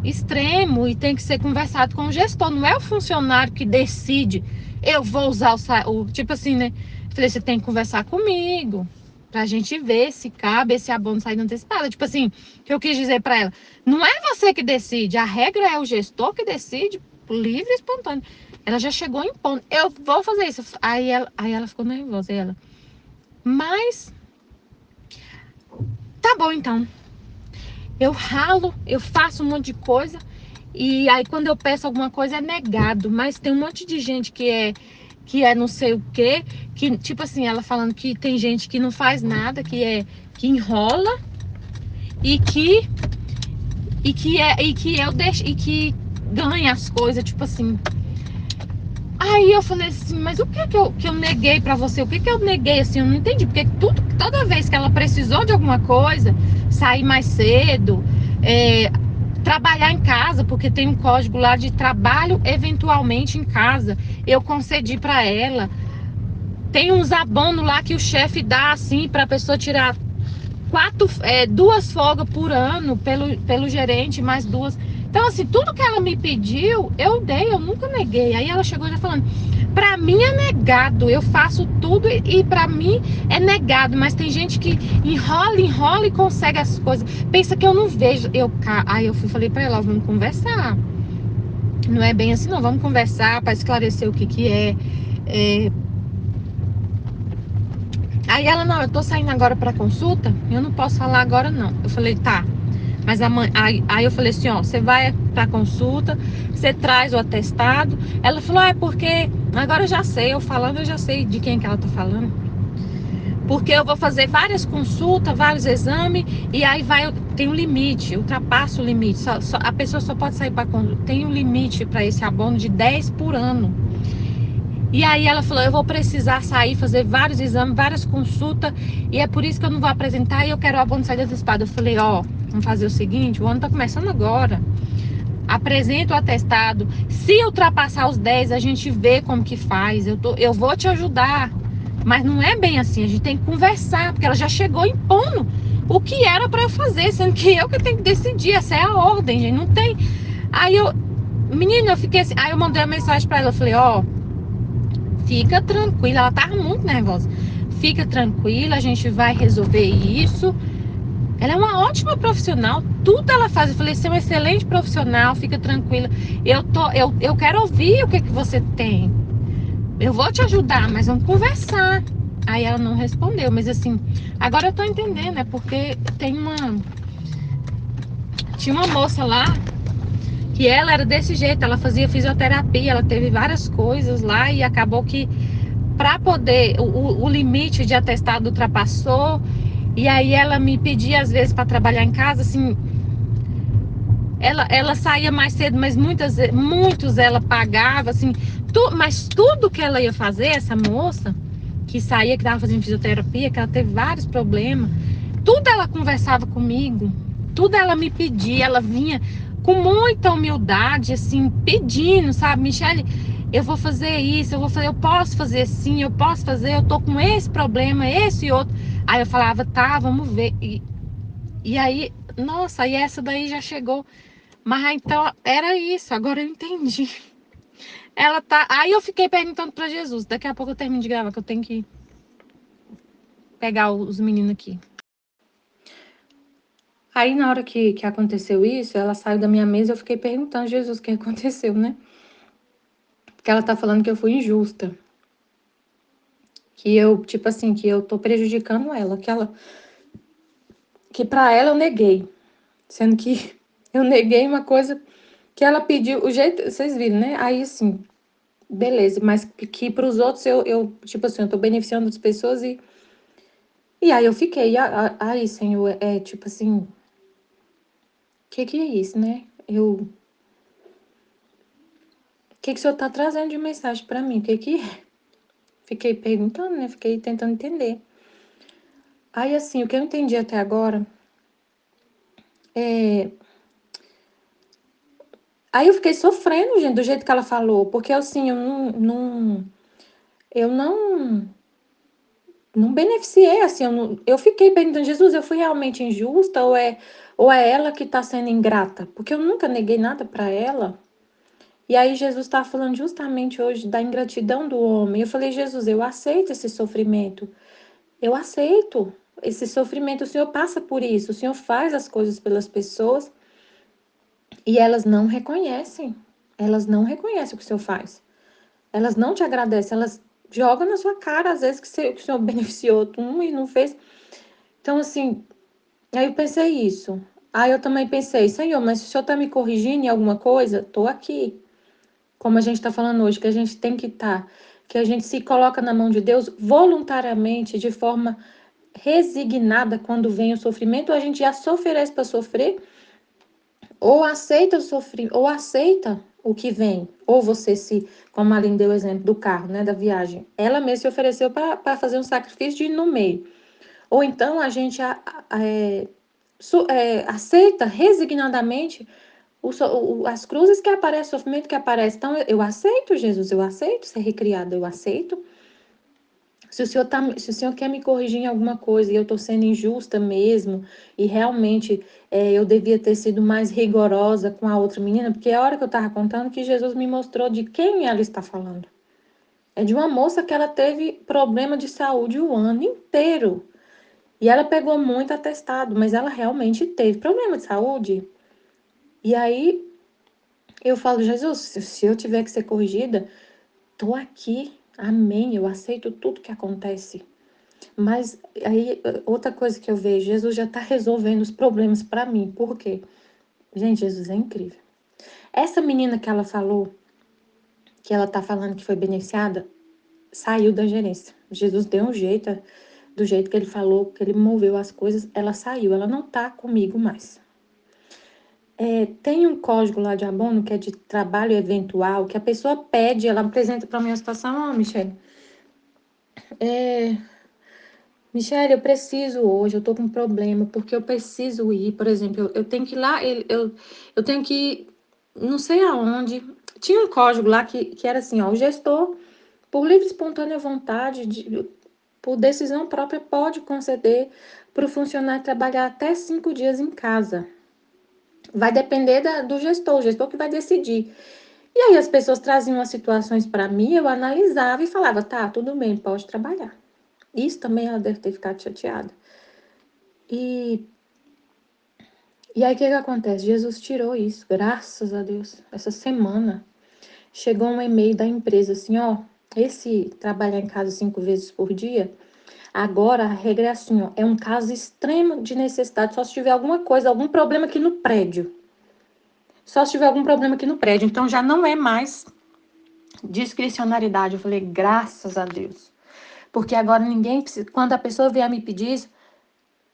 Speaker 2: extremo e tem que ser conversado com o gestor, não é o funcionário que decide, eu vou usar o tipo assim, né? Eu falei, você tem que conversar comigo pra gente ver se cabe esse abono saída antecipada. Tipo assim, o que eu quis dizer pra ela, não é você que decide, a regra é o gestor que decide, livre e espontâneo. Ela já chegou impondo, eu vou fazer isso. Aí ela ficou nervosa, mas tá bom então. Eu ralo, eu faço um monte de coisa e aí quando eu peço alguma coisa é negado. Mas tem um monte de gente que é não sei o quê, que tipo assim, ela falando que tem gente que não faz nada, que enrola e que eu deixo e que ganha as coisas, tipo assim. Aí eu falei assim, mas o que eu neguei pra você? O que eu neguei assim? Eu não entendi, porque toda vez que ela precisou de alguma coisa, sair mais cedo, trabalhar em casa, porque tem um código lá de trabalho eventualmente em casa, eu concedi pra ela. Tem uns abonos lá que o chefe dá assim pra pessoa tirar 2 folgas por ano pelo gerente, mais 2. Então, assim, tudo que ela me pediu, eu dei, eu nunca neguei. Aí ela chegou já falando, pra mim é negado, eu faço tudo e pra mim é negado, mas tem gente que enrola e consegue as coisas. Pensa que eu não vejo. Aí eu falei pra ela, vamos conversar. Não é bem assim, não, vamos conversar pra esclarecer o que é. Aí ela, não, eu tô saindo agora pra consulta, eu não posso falar agora não. Eu falei, tá. Mas aí eu falei assim, ó, você vai pra consulta, você traz o atestado. Ela falou, é porque agora eu já sei, eu já sei de quem que ela tá falando. Porque eu vou fazer várias consultas, vários exames, e aí tem um limite, ultrapassa o limite. A pessoa só pode sair para consulta, tem um limite para esse abono de 10 por ano. E aí ela falou, eu vou precisar sair, fazer vários exames, várias consultas, e é por isso que eu não vou apresentar e eu quero o abono de saída antecipada. Eu falei, ó, vamos fazer o seguinte, o ano tá começando agora. Apresenta o atestado. Se ultrapassar os 10, a gente vê como que faz. Eu vou te ajudar. Mas não é bem assim, a gente tem que conversar, porque ela já chegou impondo o que era para eu fazer, sendo que eu que tenho que decidir, essa é a ordem, gente, não tem. Aí menina, eu fiquei assim, aí eu mandei uma mensagem para ela, eu falei, ó, fica tranquila, ela tava muito nervosa. Fica tranquila, a gente vai resolver isso. Ela é uma ótima profissional, tudo ela faz. Eu falei, você é uma excelente profissional, fica tranquila. Eu quero ouvir o que você tem. Eu vou te ajudar, mas vamos conversar. Aí ela não respondeu, mas assim, agora eu tô entendendo, é porque tinha uma moça lá que ela era desse jeito, ela fazia fisioterapia, ela teve várias coisas lá e acabou que para poder o limite de atestado ultrapassou. E aí ela me pedia às vezes para trabalhar em casa, assim, ela saía mais cedo, mas muitos ela pagava, assim, mas tudo que ela ia fazer, essa moça que saía, que estava fazendo fisioterapia, que ela teve vários problemas, tudo ela conversava comigo, tudo ela me pedia, ela vinha com muita humildade, assim, pedindo, sabe, Michele, eu vou fazer isso, eu posso fazer sim, eu posso fazer, eu tô com esse problema, esse e outro. Aí eu falava, tá, vamos ver. E aí, nossa, e essa daí já chegou. Mas então era isso, agora eu entendi. Ela tá. Aí eu fiquei perguntando pra Jesus. Daqui a pouco eu termino de gravar, que eu tenho que pegar os meninos aqui. Aí na hora que aconteceu isso, ela saiu da minha mesa, eu fiquei perguntando a Jesus o que aconteceu, né? Porque ela tá falando que eu fui injusta. Que eu, tipo assim, que eu tô prejudicando ela. Que pra ela eu neguei. Sendo que eu neguei uma coisa que ela pediu. O jeito, vocês viram, né? Aí assim, beleza, mas que pros outros eu tipo assim, eu tô beneficiando as pessoas e aí eu fiquei, aí, Senhor, tipo assim, o que é isso, né? O que o Senhor tá trazendo de mensagem pra mim? O que é? Fiquei perguntando, né? Fiquei tentando entender. Aí, assim, o que eu entendi até agora é... Aí eu fiquei sofrendo, gente, do jeito que ela falou, porque, assim, eu não beneficiei, assim, eu fiquei perguntando, Jesus, eu fui realmente injusta ou é ela que tá sendo ingrata? Porque eu nunca neguei nada pra ela. E aí Jesus está falando justamente hoje da ingratidão do homem. Eu falei, Jesus, eu aceito esse sofrimento. Eu aceito esse sofrimento. O Senhor passa por isso. O Senhor faz as coisas pelas pessoas e elas não reconhecem. Elas não reconhecem o que o Senhor faz. Elas não te agradecem. Elas jogam na sua cara, às vezes, que o Senhor beneficiou um e não fez. Então, assim, aí eu pensei isso. Aí eu também pensei, Senhor, mas se o Senhor está me corrigindo em alguma coisa, estou aqui. Como a gente está falando hoje, que a gente tem que estar, que a gente se coloca na mão de Deus voluntariamente, de forma resignada quando vem o sofrimento, ou a gente já se oferece para sofrer, ou aceita o sofrimento, ou aceita o que vem, ou você se, como a Aline deu o exemplo do carro, né, da viagem, ela mesma se ofereceu para fazer um sacrifício de ir no meio. Ou então a gente aceita resignadamente as cruzes que aparecem, o sofrimento que aparece. Então, eu aceito, Jesus, eu aceito ser recriada, eu aceito Se o senhor quer me corrigir em alguma coisa e eu estou sendo injusta mesmo, e realmente eu devia ter sido mais rigorosa com a outra menina, porque a hora que eu estava contando que Jesus me mostrou de quem ela está falando. É de uma moça que ela teve problema de saúde o ano inteiro. E ela pegou muito atestado, mas ela realmente teve problema de saúde. E aí eu falo, Jesus, se eu tiver que ser corrigida, tô aqui. Amém. Eu aceito tudo que acontece. Mas aí, outra coisa que eu vejo, Jesus já está resolvendo os problemas para mim. Por quê? Gente, Jesus é incrível. Essa menina que ela falou, que ela tá falando que foi beneficiada, saiu da gerência. Jesus deu um jeito, do jeito que ele falou, que ele moveu as coisas, ela saiu, ela não tá comigo mais. Tem um código lá de abono que é de trabalho eventual, que a pessoa pede, ela apresenta para mim a situação, Michele, Michele, eu preciso hoje, eu tô com um problema, porque eu preciso ir, por exemplo, eu tenho que ir lá, eu tenho que ir, não sei aonde. Tinha um código lá que era assim, ó, o gestor, por livre e espontânea vontade, por decisão própria, pode conceder para o funcionário trabalhar até 5 dias em casa. Vai depender do gestor, o gestor que vai decidir. E aí as pessoas traziam as situações para mim, eu analisava e falava, tá, tudo bem, pode trabalhar. Isso também ela deve ter ficado chateada. E aí o que acontece? Jesus tirou isso, graças a Deus. Essa semana chegou um e-mail da empresa assim, ó, esse trabalhar em casa 5 vezes por dia, agora a regra é assim, ó, é um caso extremo de necessidade, só se tiver alguma coisa, algum problema aqui no prédio. Só se tiver algum problema aqui no prédio. Então já não é mais discricionariedade. Eu falei, graças a Deus. Porque agora ninguém precisa, quando a pessoa vier me pedir isso,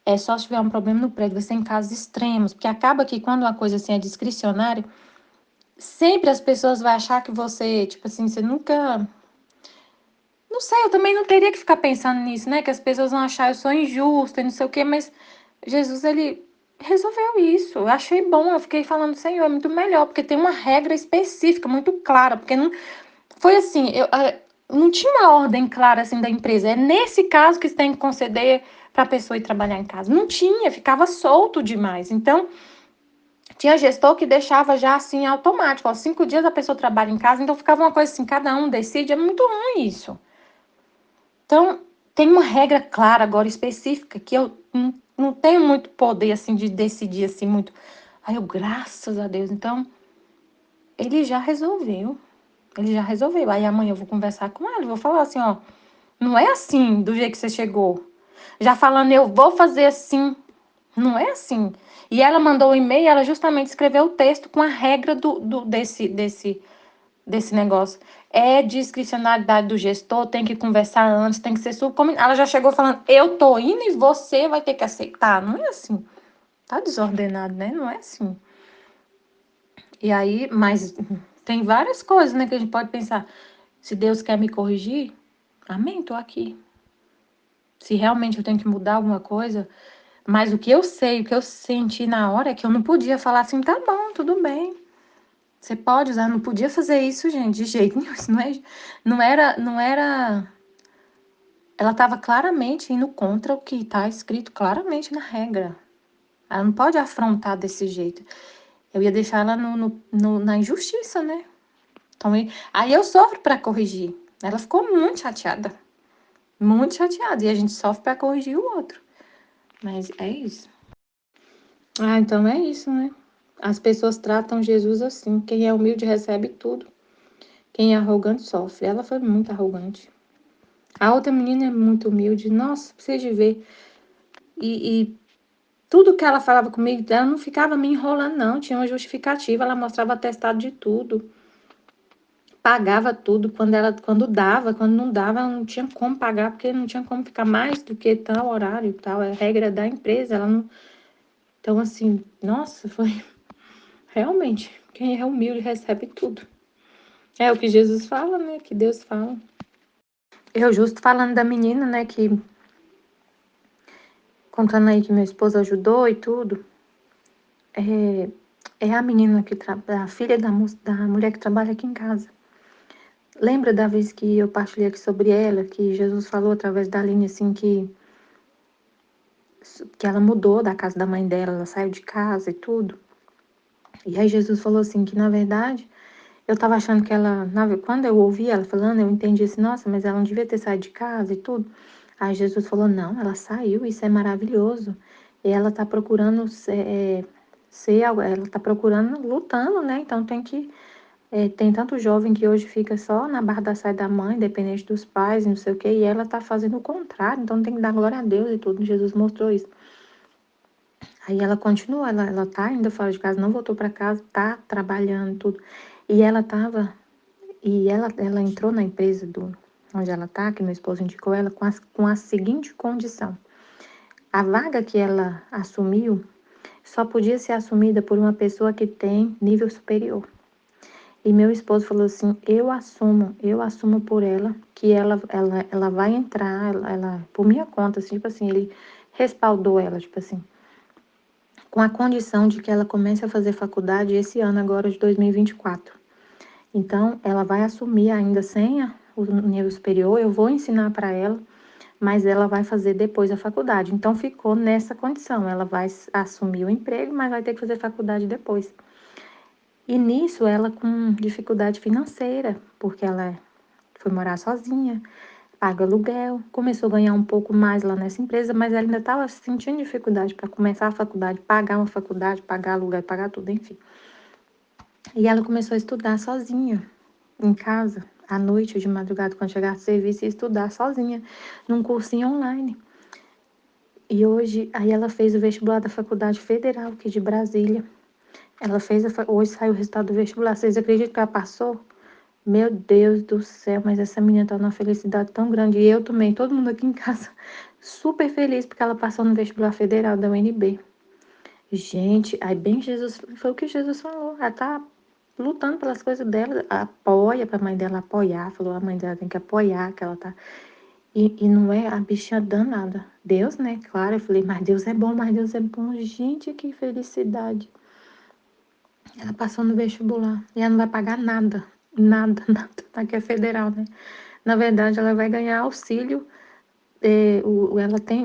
Speaker 2: é só se tiver um problema no prédio, vai ser em casos extremos. Porque acaba que quando uma coisa assim é discricionária, sempre as pessoas vão achar que você, tipo assim, você nunca... Não sei, eu também não teria que ficar pensando nisso, né? Que as pessoas vão achar eu sou injusta e não sei o quê, mas Jesus, ele resolveu isso. Eu achei bom, eu fiquei falando, Senhor, é muito melhor, porque tem uma regra específica, muito clara, porque não foi assim, não tinha uma ordem clara assim da empresa. É nesse caso que você tem que conceder para a pessoa ir trabalhar em casa. Não tinha, ficava solto demais. Então, tinha gestor que deixava já assim automático. Ó, 5 dias a pessoa trabalha em casa, então ficava uma coisa assim, cada um decide. É muito ruim isso. Então, tem uma regra clara agora, específica, que eu não tenho muito poder assim de decidir assim muito. Aí eu, graças a Deus. Então, ele já resolveu. Ele já resolveu. Aí amanhã eu vou conversar com ele, vou falar assim, ó, não é assim do jeito que você chegou. Já falando, eu vou fazer assim. Não é assim. E ela mandou um e-mail, ela justamente escreveu o texto com a regra desse negócio. É discricionalidade do gestor, tem que conversar antes, tem que ser subcombinado. Ela já chegou falando, eu tô indo e você vai ter que aceitar. Não é assim. Tá desordenado, né? Não é assim. E aí, mas tem várias coisas, né, que a gente pode pensar. Se Deus quer me corrigir, amém, tô aqui. Se realmente eu tenho que mudar alguma coisa, mas o que eu sei, o que eu senti na hora é que eu não podia falar assim, tá bom, tudo bem. Você pode usar, não podia fazer isso, gente, de jeito nenhum. Isso não era. Ela estava claramente indo contra o que está escrito claramente na regra. Ela não pode afrontar desse jeito. Eu ia deixar ela na injustiça, né? Então, aí eu sofro para corrigir. Ela ficou muito chateada. Muito chateada. E a gente sofre para corrigir o outro. Mas é isso. Ah, então é isso, né? As pessoas tratam Jesus assim. Quem é humilde recebe tudo. Quem é arrogante sofre. Ela foi muito arrogante. A outra menina é muito humilde. Nossa, precisa de ver. E tudo que ela falava comigo, ela não ficava me enrolando, não. Tinha uma justificativa. Ela mostrava atestado de tudo. Pagava tudo quando dava. Quando não dava, ela não tinha como pagar, porque não tinha como ficar mais do que tal horário, tal. É regra da empresa. Ela não... Então, assim, nossa, foi... Realmente, quem é humilde recebe tudo. É o que Jesus fala, né? Que Deus fala. Eu justo falando da menina, né? Que contando aí que meu esposo ajudou e tudo. É a menina a filha da mulher que trabalha aqui em casa. Lembra da vez que eu partilhei aqui sobre ela, que Jesus falou através da Aline, assim, que ela mudou da casa da mãe dela, ela saiu de casa e tudo. E aí Jesus falou assim, que na verdade, eu tava achando que ela, quando eu ouvi ela falando, eu entendi assim, nossa, mas ela não devia ter saído de casa e tudo. Aí Jesus falou, não, ela saiu, isso é maravilhoso. E ela tá procurando ela tá procurando, lutando, né? Então tem tanto jovem que hoje fica só na barra da saia da mãe, dependente dos pais, não sei o quê, e ela tá fazendo o contrário, então tem que dar glória a Deus e tudo. Jesus mostrou isso. Aí ela continua, ela tá ainda fora de casa, não voltou para casa, tá trabalhando e tudo. E ela entrou na empresa onde ela tá, que meu esposo indicou ela, com a seguinte condição. A vaga que ela assumiu só podia ser assumida por uma pessoa que tem nível superior. E meu esposo falou assim, eu assumo por ela, que ela vai entrar, por minha conta, assim, tipo assim, ele respaldou ela, tipo assim, com a condição de que ela comece a fazer faculdade esse ano agora de 2024. Então, ela vai assumir ainda sem o nível superior, eu vou ensinar para ela, mas ela vai fazer depois a faculdade. Então, ficou nessa condição, ela vai assumir o emprego, mas vai ter que fazer faculdade depois. E nisso, ela com dificuldade financeira, porque ela foi morar sozinha, paga aluguel, começou a ganhar um pouco mais lá nessa empresa, mas ela ainda estava sentindo dificuldade para começar a faculdade, pagar uma faculdade, pagar aluguel, pagar tudo, enfim. E ela começou a estudar sozinha, em casa, à noite, de madrugada, quando chegava do serviço, ia estudar sozinha, num cursinho online. E hoje, aí ela fez o vestibular da Faculdade Federal aqui de Brasília. Ela fez, hoje saiu o resultado do vestibular. Vocês acreditam que ela passou? Meu Deus do céu, mas essa menina tá numa felicidade tão grande. E eu também, todo mundo aqui em casa, super feliz porque ela passou no vestibular federal da UNB. Gente, aí bem Jesus, foi o que Jesus falou. Ela tá lutando pelas coisas dela, apoia pra mãe dela apoiar. Falou, a mãe dela tem que apoiar, que ela tá. E não é a bichinha danada. Deus, né? Claro, eu falei, mas Deus é bom, mas Deus é bom. Gente, que felicidade. Ela passou no vestibular e ela não vai pagar nada. Nada, nada. Aqui é federal, né? Na verdade, ela vai ganhar auxílio.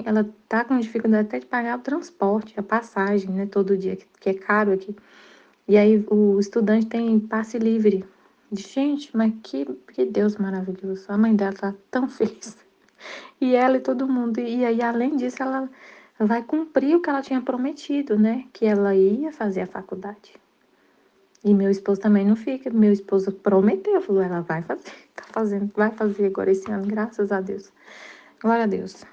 Speaker 2: Ela tá com dificuldade até de pagar o transporte, a passagem, né? Todo dia, que é caro aqui. E aí o estudante tem passe livre. Gente, mas que Deus maravilhoso. A mãe dela tá tão feliz. E ela e todo mundo. E aí, além disso, ela vai cumprir o que ela tinha prometido, né? Que ela ia fazer a faculdade. E meu esposo também não fica. Meu esposo prometeu, falou, ela vai fazer, tá fazendo, vai fazer agora esse ano, graças a Deus. Glória a Deus.